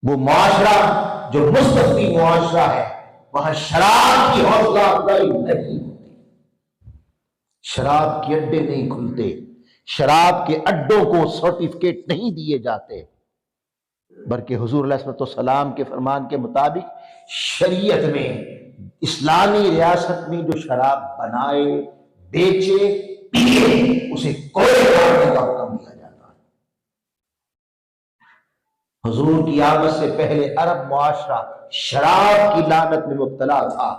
وہ معاشرہ جو مصطفی معاشرہ ہے وہاں شراب کی حوصلہ افزائی نہیں ہوتی، شراب کے اڈے نہیں کھلتے، شراب کے اڈوں کو سرٹیفکیٹ نہیں دیے جاتے، بلکہ حضور علیہ السلام کے فرمان کے مطابق شریعت میں اسلامی ریاست میں جو شراب بنائے، بیچے، پیے، اسے کوڑے مارنے کا حکم دیا جاتا ہے۔ حضور کی آمد سے پہلے عرب معاشرہ شراب کی لعنت میں مبتلا تھا۔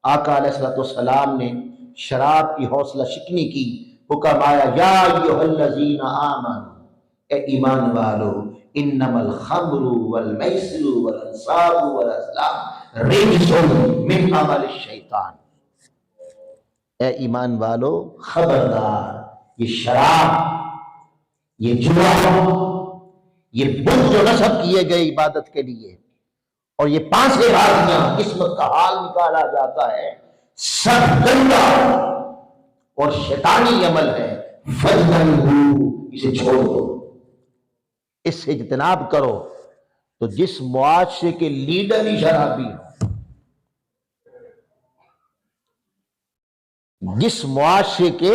آقا علیہ السلام نے شراب کی حوصلہ شکنی کی، حکم آیا یا ایھا الذین آمنوا، اے ایمان والو، انما الخمر والمیسر والانصاب والازلام رجس من عمل الشیطان، اے ایمان والو خبردار، یہ شراب، یہ جوا، یہ بت جو نصب کیے گئے عبادت کے لیے، اور یہ پانچ بازیاں قسمت کا حال نکالا جاتا ہے، سب گندا اور شیطانی عمل ہے، فاجتنبوہ، اسے چھوڑ دو، اس سے اجتناب کرو۔ تو جس معاشرے کے لیڈر ہی شرابی ہو، جس معاشرے کے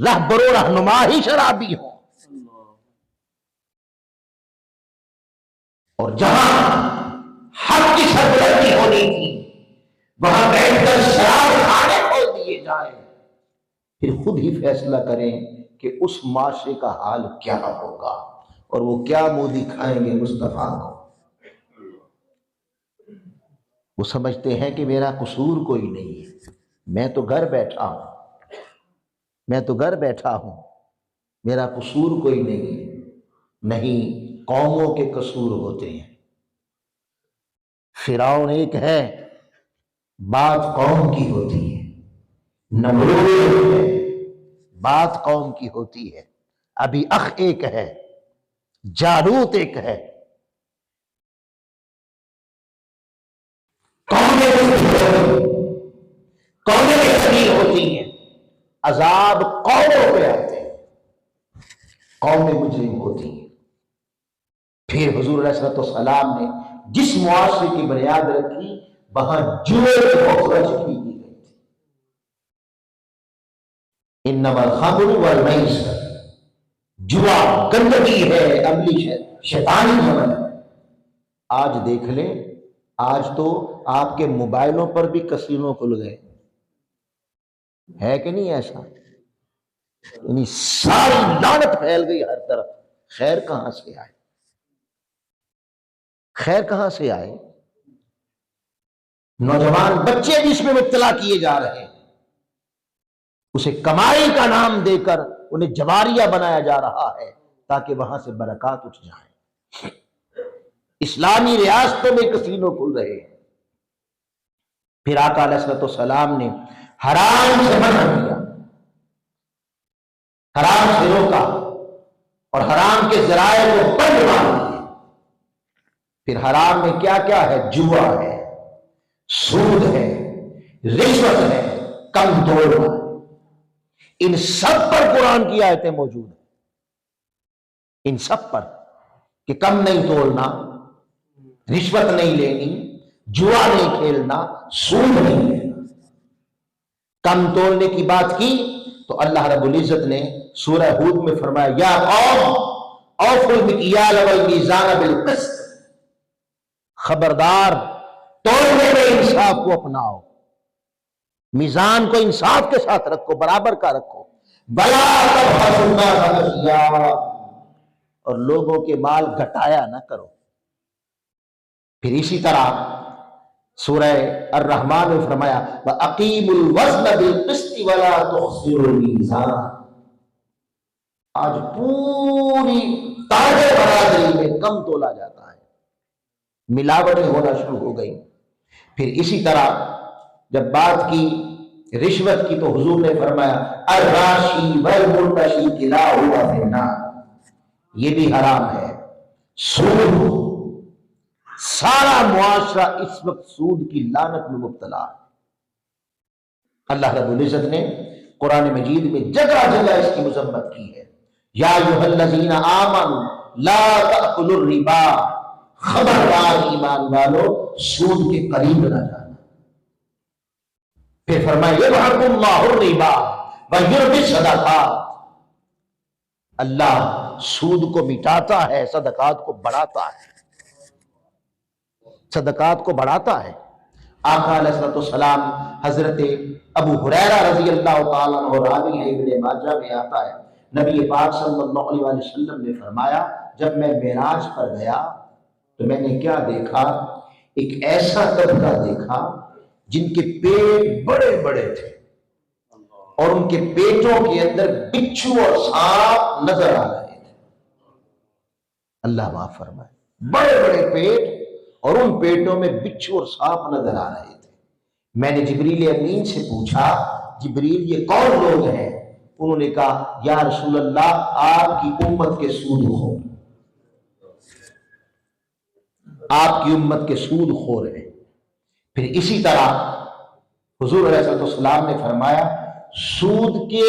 رہبر و رہنما ہی شرابی ہو، اور جہاں حق کی سربلندی ہونی تھی وہاں بیٹھ کر شراب کھانے کھول دیے جائیں، پھر خود ہی فیصلہ کریں کہ اس معاشرے کا حال کیا ہوگا، اور وہ کیا منہ دکھائیں گے مصطفیٰ کو۔ وہ سمجھتے ہیں کہ میرا قصور کوئی نہیں ہے، میں تو گھر بیٹھا ہوں، میں تو گھر بیٹھا ہوں، میرا قصور کوئی نہیں ہے۔ نہیں، قوموں کے قصور ہوتے ہیں۔ فرعون ایک ہے، بات قوم کی ہوتی ہے، نمرود ایک ہے، بات قوم کی ہوتی ہے، ابھی اخ ایک ہے، جالوت ایک ہے۔ قومیں کثیر ہوتی ہیں، عذاب قوموں پہ آتے ہیں، قومیں مجرم ہوتی ہیں۔ پھر حضور علیہ السلام نے جس معاشرے کی بنیاد رکھی وہاں جوے کی حوصلہ شکنی کی گئی تھی۔ انما الخمر والمیسر، جوا گندگی ہے، عملی شیطانی عمل ہے۔ آج دیکھ لیں، آج تو آپ کے موبائلوں پر بھی کسینوں کھل گئے، ہے کہ نہیں ایسا؟ یعنی ساری لعنت پھیل گئی ہر طرف۔ خیر کہاں سے آئے؟ خیر کہاں سے آئے؟ نوجوان بچے بھی اس میں مبتلا کیے جا رہے ہیں، اسے کمائی کا نام دے کر انہیں جواریہ بنایا جا رہا ہے تاکہ وہاں سے برکات اٹھ جائیں۔ اسلامی ریاستوں میں کسینوں کھل رہے ہیں۔ پھر آقا علیہ السلام نے حرام سے منع کیا، حرام سے روکا، اور حرام کے ذرائع کو بند مار دیے۔ پھر حرام میں کیا کیا ہے؟ جوا ہے، سود ہے، رشوت ہے، کم توڑنا ہے۔ ان سب پر قرآن کی آیتیں موجود ہیں، ان سب پر، کہ کم نہیں توڑنا، رشوت نہیں لینی، جوا نہیں کھیلنا، سود نہیں لینا۔ کم تولنے کی بات کی تو اللہ رب العزت نے سورہ ہود میں فرمایا یا قوم اوفوا المکیال والمیزان بالقسط، خبردار تولنے میں انصاف کو اپناؤ، میزان کو انصاف کے ساتھ رکھو، برابر کا رکھو، بلا تبخسوا الناس اشیاءَ، اور لوگوں کے مال گھٹایا نہ کرو۔ پھر اسی طرح سورہ الرحمن میں فرمایا وَأَقِیمُوا الْوَزْنَ بِالْقِسْطِ وَلَا تُخْسِرُوا الْمِیزَانَ۔ آج پوری تاج برادری میں کم تولا جاتا ہے، ملاوٹیں ہونا شروع ہو گئی۔ پھر اسی طرح جب بات کی رشوت کی تو حضور نے فرمایا الراشی والمرتشی کلاہما فی النار، یہ بھی حرام ہے۔ سود، سارا معاشرہ اس وقت سود کی لعنت میں مبتلا ہے۔ اللہ رب العزت نے قرآن مجید میں جگہ جگہ اس کی مذمت کی ہے۔ یا ایھا الذین آمنوا لا تأکلوا الربا، خبردار ایمان والو سود کے قریب نہ جانا۔ پھر فرمایا یمحق اللہ الربا ویربی الصدقات، اللہ سود کو مٹاتا ہے، صدقات کو بڑھاتا ہے، صدقات کو بڑھاتا ہے۔ آقا علیہ الصلوۃ والسلام، حضرت ابو ہریرہ رضی اللہ تعالیٰ عنہ راوی ہے، ابن ماجہ میں آتا ہے، نبی پاک صلی اللہ علیہ وسلم نے فرمایا جب میں معراج پر گیا تو میں نے کیا دیکھا، ایک ایسا طبقہ دیکھا جن کے پیٹ بڑے بڑے تھے اور ان کے پیٹوں کے اندر بچھو اور سانپ نظر آ رہے تھے۔ اللہ معاف فرمائے، بڑے بڑے پیٹ اور ان پیٹوں میں بچھو اور سانپ نظر آ رہے تھے۔ میں نے جبریل امین سے پوچھا، جبریل یہ کون لوگ ہیں؟ انہوں نے کہا یا رسول اللہ آپ کی امت کے سود خور، آپ کی امت کے سود خور ہیں۔ پھر اسی طرح حضور علیہ السلام نے فرمایا سود کے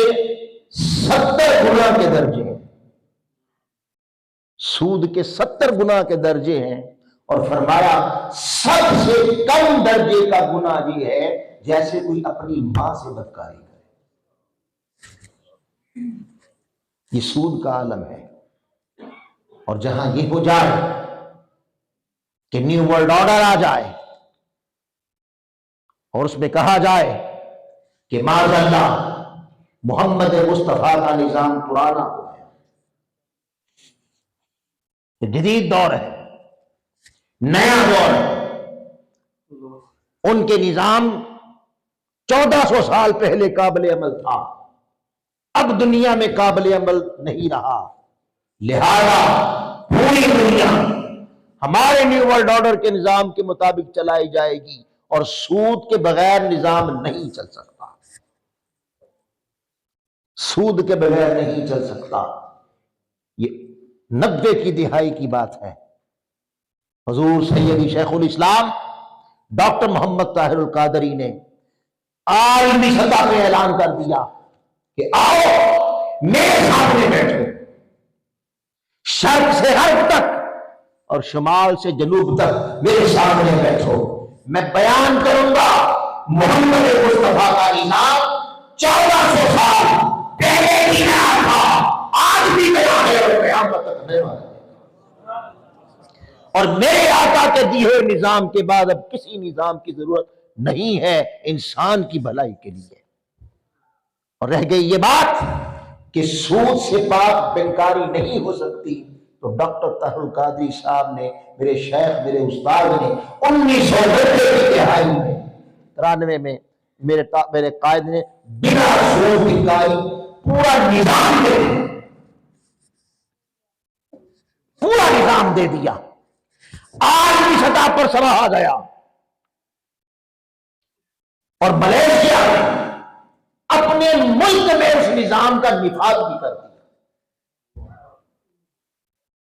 70 گنا کے درجے ہیں، سود کے 70 گنا کے درجے ہیں، اور فرمایا سب سے کم درجے کا گناہ یہ ہے جیسے کوئی اپنی ماں سے بدکاری کرے۔ یہ سود کا عالم ہے۔ اور جہاں یہ ہو جائے کہ نیو ورلڈ آرڈر آ جائے اور اس میں کہا جائے کہ معاذ اللہ محمد مصطفیٰ کا نظام پرانا ہو گیا، یہ جدید دور ہے، نیا دور ہے، ان کے نظام 1400 سال پہلے قابل عمل تھا، اب دنیا میں قابل عمل نہیں رہا، لہذا پوری دنیا ہمارے نیو ورلڈ آرڈر کے نظام کے مطابق چلائی جائے گی، اور سود کے بغیر نظام نہیں چل سکتا، سود کے بغیر نہیں چل سکتا۔ یہ 90 کی دہائی کی بات ہے، حضور سیدی شیخ الاسلام ڈاکٹر محمد طاہر القادری نے عالمی سطح پہ اعلان کر دیا کہ آؤ میرے سامنے بیٹھو، شرق سے غرب تک اور شمال سے جنوب تک میرے سامنے بیٹھو، میں بیان کروں گا محمد مصطفیٰ کا نظام 1400 سال پہلے بھی نیا تھا، آج بھی نیا ہے اور قیامت تک نیا ہے، اور میرے آقا کے دیے ہوئے نظام کے بعد اب کسی نظام کی ضرورت نہیں ہے انسان کی بھلائی کے لیے۔ اور رہ گئی یہ بات کہ سود سے پاک بینکاری نہیں ہو سکتی، تو ڈاکٹر طاہر القادری صاحب نے، میرے شیخ میرے استاد نے 1990 کی دہائی میں 93 میں میرے قائد نے بنا سود بینکاری پورا نظام دے دیا، پورا نظام دے دیا، عالمی سطح پر سراہا گیا، اور ملیشیا نے اپنے ملک میں اس نظام کا نفاذ بھی کر دیا۔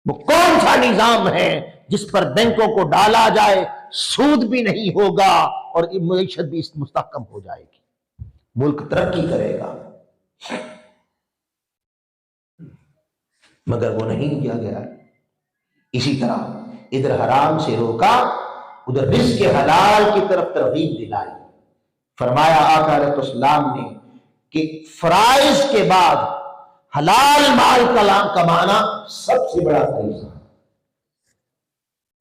وہ کون سا نظام ہے جس پر بینکوں کو ڈالا جائے، سود بھی نہیں ہوگا اور معیشت بھی مستحکم ہو جائے گی، ملک ترقی کرے گا، مگر وہ نہیں کیا گیا۔ اسی طرح ادھر حرام سے روکا، ادھر رزق حلال کی طرف ترغیب دلائی۔ فرمایا آقا علیہ السلام نے کہ فرائض کے بعد حلال مال کمانا سب سے بڑا فریضہ،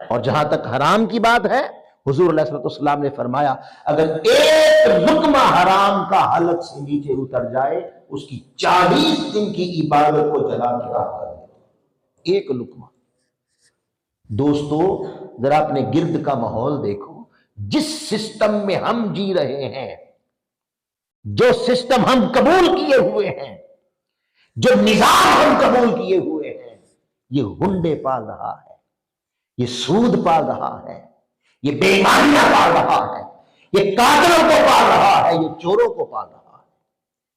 اور جہاں تک حرام کی بات ہے حضور علیہ السلام نے فرمایا اگر ایک لقمہ حرام کا حلق سے نیچے اتر جائے اس کی 40 دن کی عبادت کو جلا کے راہ کر دے، ایک لقمہ۔ دوستو ذرا اپنے گرد کا ماحول دیکھو، جس سسٹم میں ہم جی رہے ہیں، جو سسٹم ہم قبول کیے ہوئے ہیں، جو نظام ہم قبول کیے ہوئے ہیں، یہ ہنڈے پال رہا ہے، یہ سود پال رہا ہے، یہ بے ایمانیاں پال رہا ہے، یہ قاتلوں کو پال رہا ہے، یہ چوروں کو پال رہا ہے۔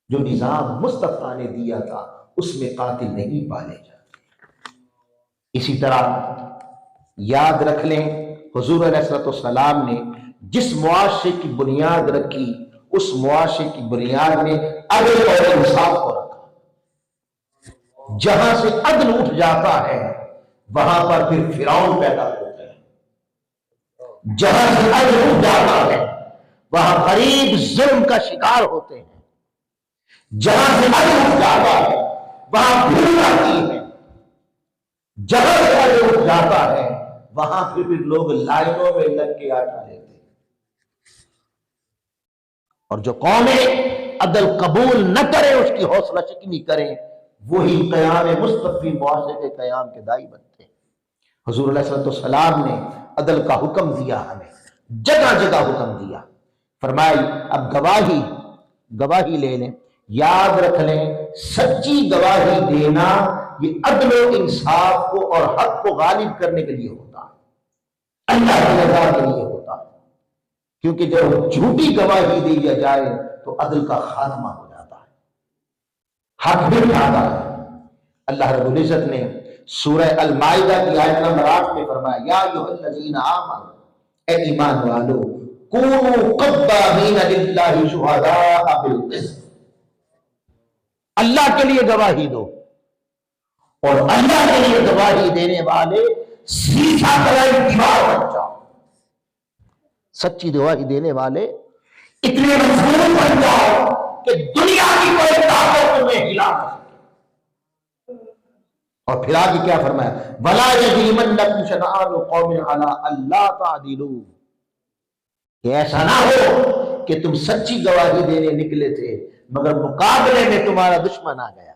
جو نظام مصطفیٰ نے دیا تھا اس میں قاتل نہیں پالے جاتے۔ اسی طرح یاد رکھ لیں حضور علیہ السلام نے جس معاشرے کی بنیاد رکھی اس معاشرے کی بنیاد میں عدل اور انصاف کو رکھا۔ جہاں سے عدل اٹھ جاتا ہے وہاں پر پھر فرعون پیدا ہوتے ہیں، جہاں سے عدل اٹھ جاتا ہے وہاں غریب ظلم کا شکار ہوتے ہیں، جہاں سے عدل اٹھ جاتا ہے وہاں بھول آتی ہے، جہاں جو جاتا ہے وہاں پھر لوگ لائنوں میں لگ کے آٹا لیتے ہیں، اور جو قومیں عدل قبول نہ کریں، اس کی حوصلہ شکنی کریں، وہی قیام مستقبی معاشرے کے قیام کے داعی بنتے ہیں۔ حضور علیہ السلام نے عدل کا حکم دیا، ہمیں جگہ جگہ حکم دیا، فرمائی اب گواہی لے لیں، یاد رکھ لیں سچی گواہی دینا یہ عدل و انصاف کو اور حق کو غالب کرنے کے لیے ہوتا ہے، اللہ کی رضا کے لیے ہوتا ہے، کیونکہ جب جھوٹی گواہی دی جائے تو عدل کا خاتمہ ہو جاتا ہے، حق بھی جاتا ہے۔ اللہ رب العزت نے سورہ المائدہ کی آیت نمبر 8 میں فرمایا یا ایھا الذین آمنوا، اے ایمان والو، کونوا قوامین للہ شہداء بالقسط، اللہ کے لیے گواہی دو، اور اللہ کے لیے گواہی دینے والے سیدھا کرائی دیوار بن جاؤ۔ سچی گواہی دینے والے اتنے مضبوط بن جاؤ کہ دنیا کی کوئی طاقت تمہیں ہلا نہ سکے۔ اور پھر آگے کیا فرمایا؟ وَلَا يَجْرِمَنَّكُمْ شَنَآنُ قَوْمٍ عَلَىٰ أَلَّا تَعْدِلُوا، کہ ایسا نہ ہو کہ تم سچی گواہی دینے نکلے تھے مگر مقابلے میں تمہارا دشمن آ گیا،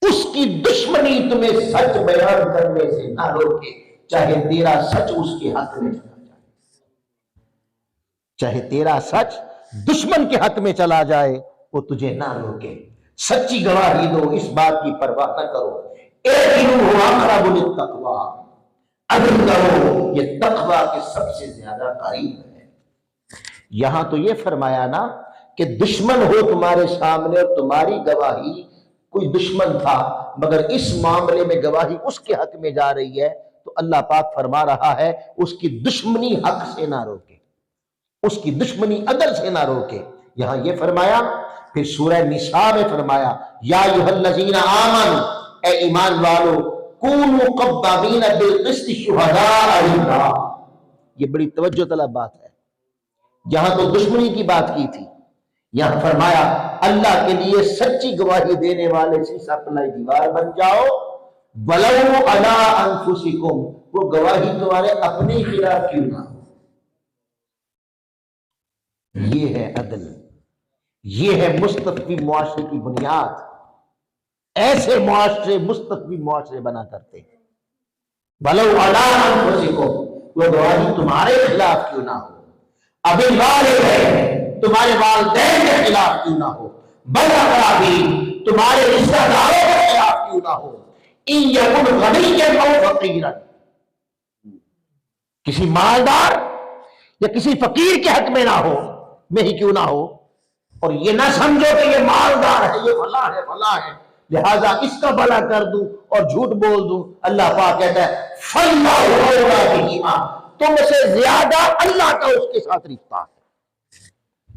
اس کی دشمنی تمہیں سچ بیان کرنے سے نہ روکے، چاہے تیرا سچ اس کے حق میں چلا جائے، چاہے تیرا سچ دشمن کے حق میں چلا جائے، وہ تجھے نہ روکے۔ سچی گواہی دو، اس بات کی پرواہ نہ کرو، اعدلوا اقرب للتقویٰ، عدل کرو، یہ تقویٰ کے سب سے زیادہ قریب ہے۔ یہاں تو یہ فرمایا نا کہ دشمن ہو تمہارے سامنے اور تمہاری گواہی، کوئی دشمن تھا مگر اس معاملے میں گواہی اس کے حق میں جا رہی ہے، تو اللہ پاک فرما رہا ہے اس کی دشمنی حق سے نہ روکے، اس کی دشمنی عدل سے نہ روکے۔ یہاں یہ فرمایا، پھر سورہ نساء میں فرمایا یا ایھا الذین آمنوا، اے ایمان والو، کونوا قوامین بالقسط شہداء للہ۔ یہ بڑی توجہ طلب بات ہے، یہاں تو دشمنی کی بات کی تھی، یہاں فرمایا اللہ کے لیے سچی گواہی دینے والے سیسا پلائی دیوار بن جاؤ، وَلَوْ عَلَىٰ أَنفُسِكُمْ، وہ گواہی تمہارے اپنے خلاف کیوں نہ ہو۔ یہ ہے عدل، یہ ہے مستقبی معاشرے کی بنیاد۔ ایسے معاشرے مستقبی معاشرے بنا کرتے ہیں۔ وَلَوْ عَلَىٰ أَنفُسِكُمْ، وہ گواہی تمہارے خلاف کیوں نہ ہو، اب والدین، تمہارے والدین کے خلاف کیوں نہ ہو، بالاقربین، تمہارے رشتہ داروں کے خلاف کیوں نہ ہو، ان یکن غنیًّا أو فقیرًا، کسی مالدار یا کسی فقیر کے حق میں نہ ہو، میں ہی کیوں نہ ہو، اور یہ نہ سمجھو کہ یہ مالدار ہے، یہ فلاں ہے لہذا اس کا بھلا کر دوں اور جھوٹ بول دوں۔ اللہ پاک کہتا ہے فَاللَّهُ أَوْلَىٰ بِهِمَا، تم سے زیادہ اللہ کا اس کے ساتھ رشتہ ہے،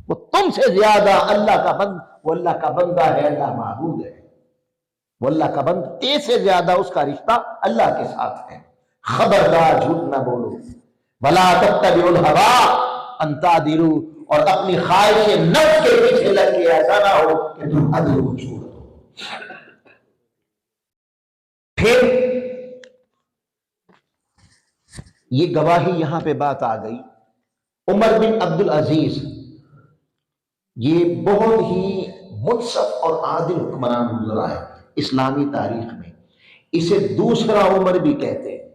وہ تم سے زیادہ اللہ کا بند، وہ اللہ کا بندہ ہے، اللہ معبود ہے، وہ اللہ کا بند، تیرے سے زیادہ اس کا رشتہ اللہ کے ساتھ ہے۔ خبردار جھوٹ نہ بولو، وَلَا تَتَّبِعُوا الْهَوَىٰ أَن تَعْدِلُوا، اور اپنی خواہش نفس کے پیچھے لگ کے ایسا نہ ہو کہ تم عدل کو چھوڑ دو۔ پھر یہ گواہی یہاں پہ بات آ گئی، عمر بن عبدالعزیز یہ بہت ہی منصف اور عادل حکمران گزرا ہے اسلامی تاریخ میں، اسے دوسرا عمر بھی کہتے ہیں،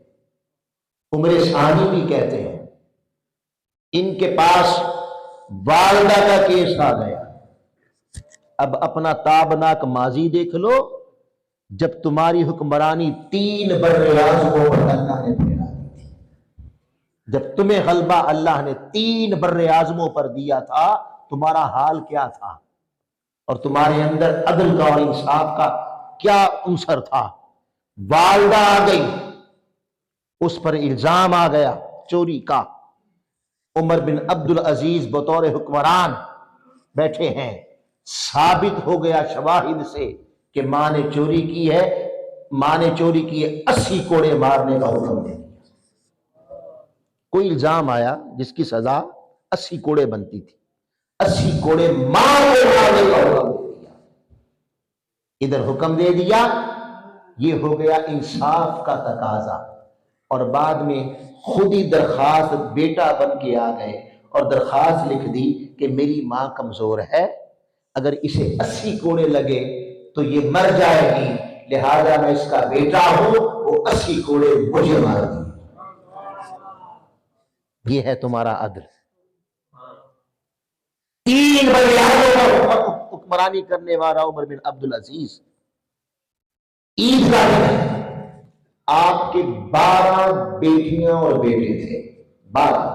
عمر ثانی بھی کہتے ہیں۔ ان کے پاس والدہ کا کیس آ گیا، اب اپنا تابناک ماضی دیکھ لو، جب تمہاری حکمرانی 3 بر اعظموں پر اللہ نے پھیلا دی تھی، جب تمہیں غلبہ اللہ نے 3 بر اعظموں پر دیا تھا، تمہارا حال کیا تھا، اور تمہارے اندر عدل کا اور انصاف کا کیا عنصر تھا۔ والدہ آ گئی، اس پر الزام آ گیا چوری کا، عمر بن عبدالعزیز بطور حکمران بیٹھے ہیں، ثابت ہو گیا شواہد سے کہ ماں نے چوری کی ہے، ماں نے چوری کی ہے، 80 کوڑے مارنے کا حکم دے دیا۔ کوئی الزام آیا جس کی سزا 80 کوڑے بنتی تھی، 80 کوڑے ماں کو مارنے کا حکم دے دیا۔ ادھر حکم دے دیا یہ ہو گیا انصاف کا تقاضا، اور بعد میں خود ہی درخواست بیٹا بن کے آ گئے اور درخواست لکھ دی کہ میری ماں کمزور ہے، اگر اسے 80 کوڑے لگے تو یہ مر جائے گی، لہذا میں اس کا بیٹا ہوں، وہ 80 کوڑے مجھے مار دی۔ یہ ہے تمہارا عدل۔ 3 بریادوں پر حکمرانی کرنے والا عمر بن عبدالعزیز، عید کا دن ہے، آپ کے 12 بیٹیاں اور بیٹے تھے، 12،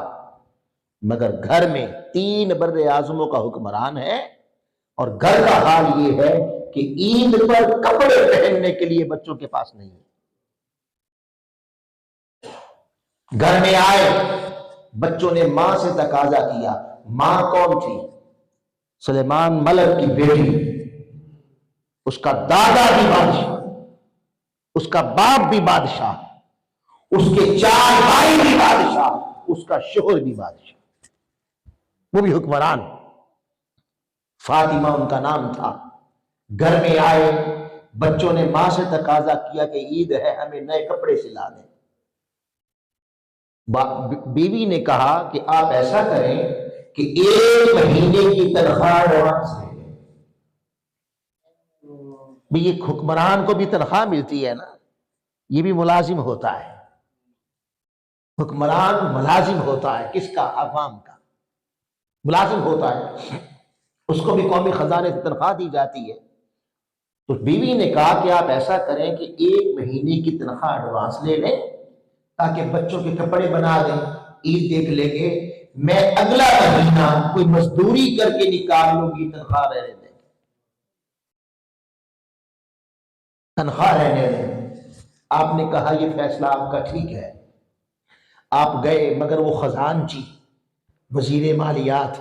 مگر گھر میں 3 بر اعظموں کا حکمران ہے، اور گھر کا حال یہ ہے کہ عید پر کپڑے پہننے کے لیے بچوں کے پاس نہیں ہے۔ گھر میں آئے، بچوں نے ماں سے تقاضا کیا۔ ماں کون تھی؟ سلیمان ملک کی بیٹی، اس کا دادا بھی بادشاہ، اس کا باپ بھی بادشاہ، اس کے 4 بھائی بھی بادشاہ، اس کا شوہر بھی بادشاہ، وہ بھی حکمران، فاطمہ ان کا نام تھا۔ گھر میں آئے، بچوں نے ماں سے تقاضا کیا کہ عید ہے، ہمیں نئے کپڑے سلا دیں۔ بیوی نے کہا کہ آپ ایسا کریں کہ 1 مہینے کی تنخواہ ایڈوانس لے لیں۔ بھی ایک حکمران کو بھی تنخواہ ملتی ہے نا، یہ بھی ملازم ہوتا ہے، حکمران ملازم ہوتا ہے، کس کا؟ عوام کا ملازم ہوتا ہے، اس کو بھی قومی خزانے سے تنخواہ دی جاتی ہے۔ تو بیوی نے کہا کہ آپ ایسا کریں کہ 1 مہینے کی تنخواہ ایڈوانس لے لیں تاکہ بچوں کے کپڑے بنا دیں، عید دیکھ لیں گے، میں اگلا مہینہ کوئی مزدوری کر کے نکال لوں گی، تنخواہ رہنے دیں گے، تنخواہ رہنے دیں۔ آپ نے کہا یہ فیصلہ آپ کا ٹھیک ہے۔ آپ گئے، مگر وہ خزانچی، وزیر مالیات،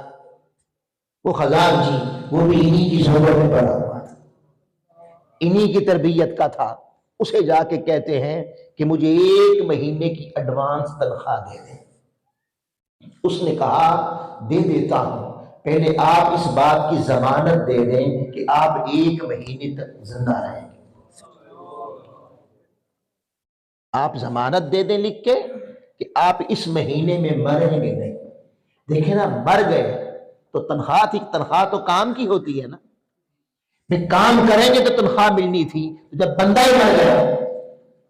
وہ خزانچی، وہ بھی انہی کی صحبت میں پڑا ہوا تھا، انہی کی تربیت کا تھا، اسے جا کے کہتے ہیں کہ مجھے 1 مہینے کی ایڈوانس تنخواہ دے دیں۔ اس نے کہا دے دیتا ہوں، پہلے آپ اس بات کی ضمانت دے دیں کہ آپ 1 مہینے تک زندہ رہیں گے۔ آپ ضمانت دے دیں لکھ کے کہ آپ اس مہینے میں مریں گے نہیں۔ دیکھیں نا، مر گئے تو تنخواہ تھی، تنخواہ تو کام کی ہوتی ہے نا، پھر کام کریں گے تو تنخواہ ملنی تھی، جب بندہ ہی مر گیا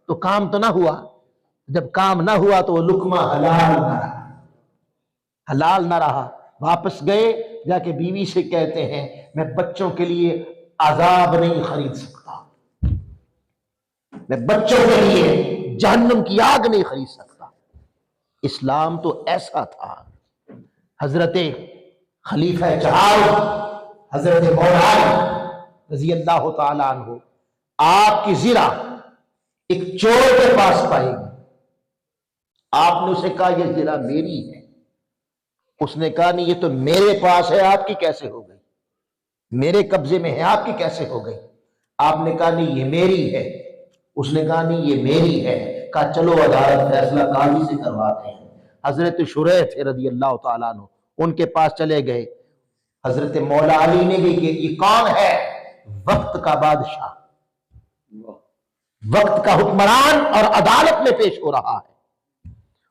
تو کام تو نہ ہوا، جب کام نہ ہوا تو وہ لقمہ حلال نہ رہا، حلال نہ رہا۔ واپس گئے، جا کے بیوی سے کہتے ہیں میں بچوں کے لیے عذاب نہیں خرید سکتا، میں بچوں کے لیے جہنم کی آگ نہیں خرید سکتا۔ اسلام تو ایسا تھا۔ حضرت خلیفہ 4 حضرت مولا علی رضی اللہ تعالیٰ عنہ آپ کی زرہ ایک چور کے پاس پائے گی، آپ نے اسے کہا یہ زرہ میری ہے، اس نے کہا نہیں یہ تو میرے پاس ہے، آپ کی کیسے ہو گئی؟ میرے قبضے میں ہے، آپ کی کیسے ہو گئی؟ آپ نے کہا نہیں یہ میری ہے، اس نے کہا نہیں یہ میری ہے، کہا چلو عدالت فیصلہ قاضی سے کرواتے ہیں۔ حضرت شریح تھے رضی اللہ تعالیٰ عنہ، ان کے پاس چلے گئے، حضرت مولا علی نے بھی کہ یہ کون ہے؟ وقت کا بادشاہ، وقت کا حکمران، اور عدالت میں پیش ہو رہا ہے۔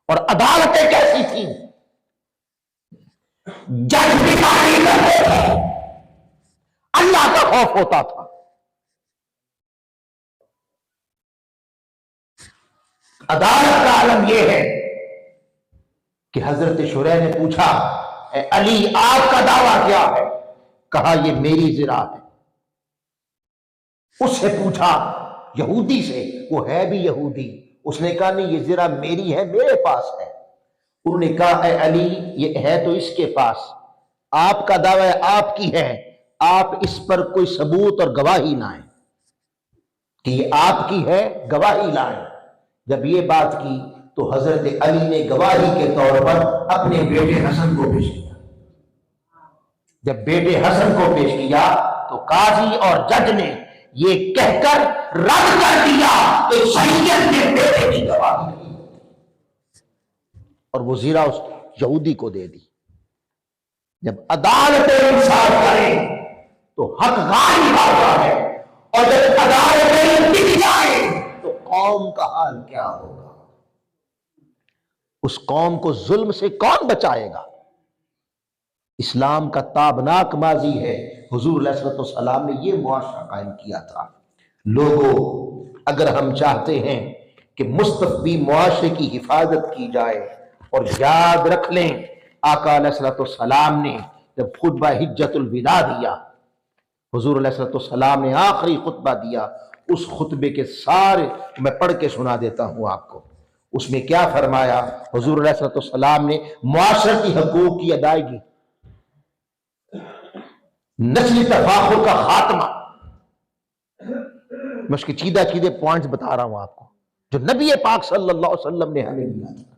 اور عدالتیں کیسی تھیں؟ جج بھی تعریف کرتے تھے، اللہ کا خوف ہوتا تھا۔ عدالت کا عالم یہ ہے کہ حضرت شریح نے پوچھا اے علی آپ کا دعویٰ کیا ہے؟ کہا یہ میری زرہ ہے۔ اس سے پوچھا یہودی سے، وہ ہے بھی یہودی، اس نے کہا نہیں یہ زرہ میری ہے، میرے پاس ہے۔ انہوں نے کہا اے علی یہ ہے تو اس کے پاس، آپ کا دعویٰ آپ کی ہے، آپ اس پر کوئی ثبوت اور گواہی لائیں کہ یہ آپ کی ہے، گواہی لائیں۔ جب یہ بات کی تو حضرت علی نے گواہی کے طور پر اپنے بیٹے حسن کو پیش کیا۔ جب بیٹے حسن کو پیش کیا تو قاضی اور جج نے یہ کہہ کر رد کر دیا کہ سید نے بیٹے کی گواہی دی، اور وہ زیرہ اس یہودی کو دے دی۔ جب عدالت انصاف کرے تو حق غالب آتا ہے، اور جب عدالت ٹک جائے حال کیا ہوگا؟ اس قوم کو ظلم سے کون بچائے گا؟ اسلام کا تابناک ماضی ہے، حضور علیہ السلام نے یہ معاشرہ قائم کیا تھا۔ لوگوں، اگر ہم چاہتے ہیں کہ مستفی معاشرے کی حفاظت کی جائے، اور یاد رکھ لیں آقا علیہ السلام نے جب خطبہ حجۃ الوداع دیا، حضور علیہ السلام نے آخری خطبہ دیا، اس خطبے کے سارے میں پڑھ کے سنا دیتا ہوں آپ کو۔ اس میں کیا فرمایا حضور علیہ السلام نے؟ معاشرتی حقوق کی ادائیگی، نسلی تفاخر کا خاتمہ۔ میں اس کے چیدہ چیدے پوائنٹس بتا رہا ہوں آپ کو جو نبی پاک صلی اللہ علیہ وسلم نے ہمیں دیا تھا۔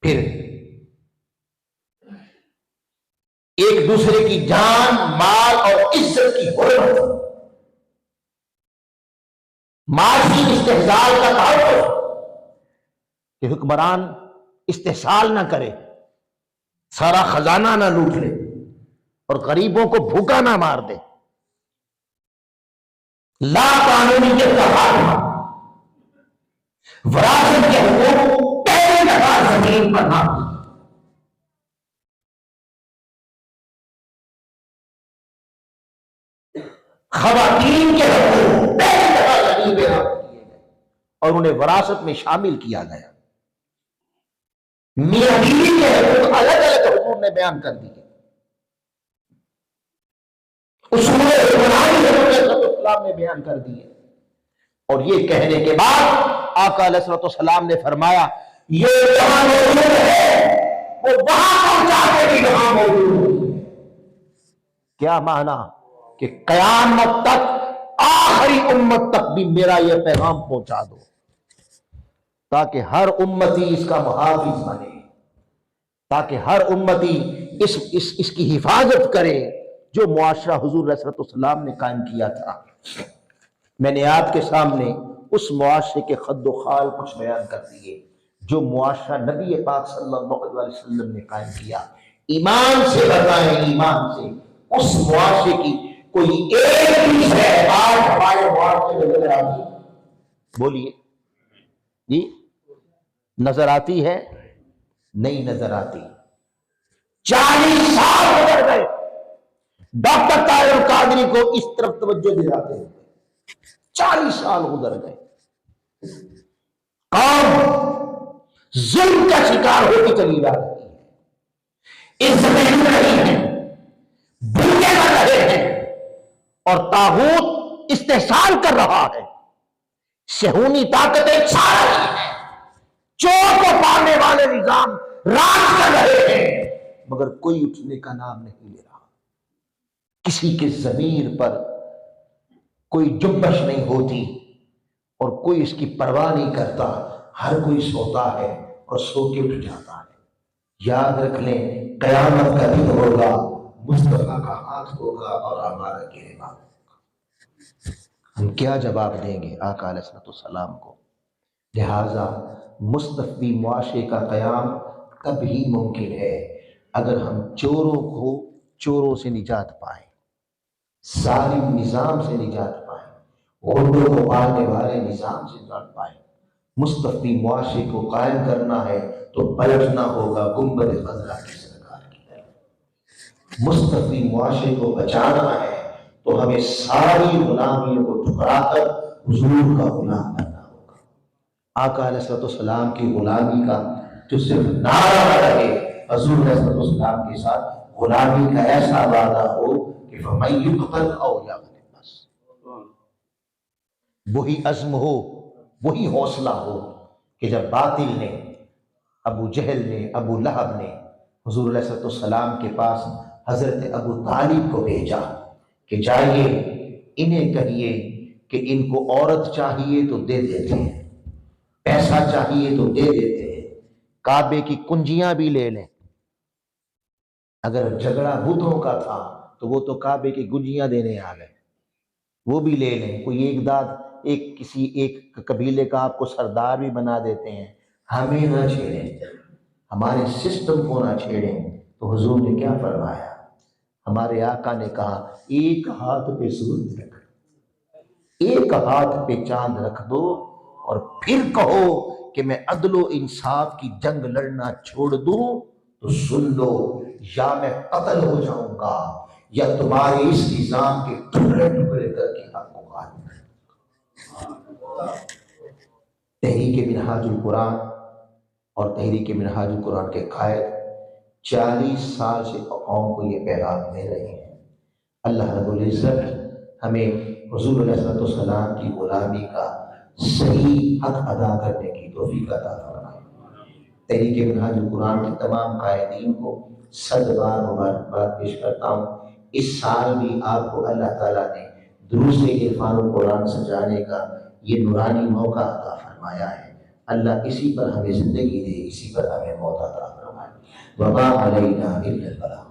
پھر ایک دوسرے کی جان، مال اور عزت کی حرمت، معاشی استحصال کا تعلق کہ حکمران استحصال نہ کرے، سارا خزانہ نہ لوٹ لے اور غریبوں کو بھوکا نہ مار دے، لا قانونیت کا خاتمہ، وراثت کے حقوق پہلے دفعہ زمین پر نافذ، خواتین کے حقوق پہلے دفعہ زمین پہ نافذ کیے گئے اور انہیں وراثت میں شامل کیا گیا۔ میاں بیوی کے حقوق الگ الگ حضور نے بیان کر دیے۔ اصول حکمرانی حضور علیہ السلام نے بیان کر دیے، اور یہ کہنے کے بعد آقا علیہ السلام نے فرمایا یہ جہاں موجود ہے وہ وہاں پہنچا کے بھی جہاں موجود ہے۔ کیا معنی؟ کہ قیامت تک، آخری امت تک بھی میرا یہ پیغام پہنچا دو، تاکہ ہر امتی اس کا محافظ بنے، تاکہ ہر امتی اس کی حفاظت کرے جو معاشرہ حضور علیہ السلام نے قائم کیا تھا۔ میں نے آپ کے سامنے اس معاشرے کے خد و خال کچھ بیان کر دیے جو معاشرہ نبی پاک صلی اللہ علیہ وسلم نے قائم کیا۔ ایمان سے بتائیں، ایمان سے اس معاشرے کی کوئی ایک چیز ہے آج ہمارے معاشرے میں نظر آتی؟ بولیے جی، نظر آتی ہے؟ نہیں نظر آتی۔ 40 سال گزر گئے ڈاکٹر طاہر القادری کو اس طرف توجہ دلاتے ہیں، 40 سال گزر گئے، قوم ظلم کا شکار ہوتی چلی جا رہی ہے، عزت مل رہی ہے، بھوکے مر رہے ہیں، اور طاغوت استحصال کر رہا ہے، شہونی طاقتیں چھا رہی ہیں، چور کو پالنے والے نظام راج کر رہے ہیں، مگر کوئی اٹھنے کا نام نہیں لے رہا، کسی کے ضمیر پر کوئی جنبش نہیں ہوتی اور کوئی اس کی پرواہ نہیں کرتا، ہر کوئی سوتا ہے اور سو کے اٹھ جاتا ہے۔ یاد رکھ لیں قیامت کا دن ہوگا، مصطفیٰ کا ہاتھ ہوگا اور ہمارا گریبان ہوگا، ہم کیا جواب دیں گے آقا علیہ السلام کو؟ لہٰذا مصطفی معاشرے کا قیام تب ہی ممکن ہے اگر ہم چوروں کو چوروں سے نجات پائیں، ظالم نظام سے نجات پائیں، غنڈوں کو پالنے والے نظام سے نجات پائیں۔ مصطفی معاشرے کو قائم کرنا ہے تو پلٹنا ہوگا گنبد خضرا کی سرکار کی طرف۔ مصطفی معاشرے کو بچانا ہے تو ہمیں ساری غلامیوں کو ٹھکرا کر حضور کا غلام بننا ہوگا۔ آقا علیہ السلام کی غلامی کا جو صرف نعرہ نہ رہے، حضور علیہ السلام کے ساتھ غلامی کا ایسا وعدہ ہو کہ فَمَن يُقْتَلْ أَوْ يَغْلِبْ، بس وہی عزم ہو، وہی حوصلہ ہو کہ جب باطل نے، ابو جہل نے، ابو لہب نے حضور علیہ السلام کے پاس حضرت ابو طالب کو بھیجا کہ جائیے انہیں کہیے کہ ان کو عورت چاہیے تو دے دیتے ہیں، پیسہ چاہیے تو دے دیتے ہیں، کعبے کی کنجیاں بھی لے لیں۔ اگر جھگڑا بتوں کا تھا تو وہ تو کعبے کی کنجیاں دینے آ گئے، وہ بھی لے لیں۔ کوئی ایک داد کسی ایک قبیلے کا آپ کو سردار بھی بنا دیتے ہیں، ہمیں نہ چھیڑیں، ہمارے سسٹم کو نہ چھیڑیں۔ تو حضور نے کیا فرمایا؟ ہمارے آقا نے کہا ایک ہاتھ پہ سورج رکھ، ایک ہاتھ پہ چاند رکھ دو اور پھر کہو کہ میں عدل و انصاف کی جنگ لڑنا چھوڑ دوں تو سن لو، یا میں قتل ہو جاؤں گا یا تمہارے اس نظام کے ٹکڑے ٹکڑے کر کے حق کو غالب کروں گا۔ تحریک منہاج القرآن اور تحریک منہاج القرآن کے قائد 40 سال سے قوم کو یہ پیغام دے رہے ہیں۔ اللہ رب العزت ہمیں حضور علیہ السلام کی غلامی کا صحیح حق ادا کرنے کی توفیق عطا فرمائے۔ تحریک منہاج القرآن کے تمام قائدین کو 100 بار مبارکباد پیش کرتا ہوں۔ اس سال بھی آپ کو اللہ تعالیٰ نے دروس عرفان القرآن سجانے کا یہ نورانی موقع عطا فرمایا ہے۔ اللہ اسی پر ہمیں زندگی دے، اسی پر ہمیں موت عطا فرمائے۔ وما علینا الا البلاغ۔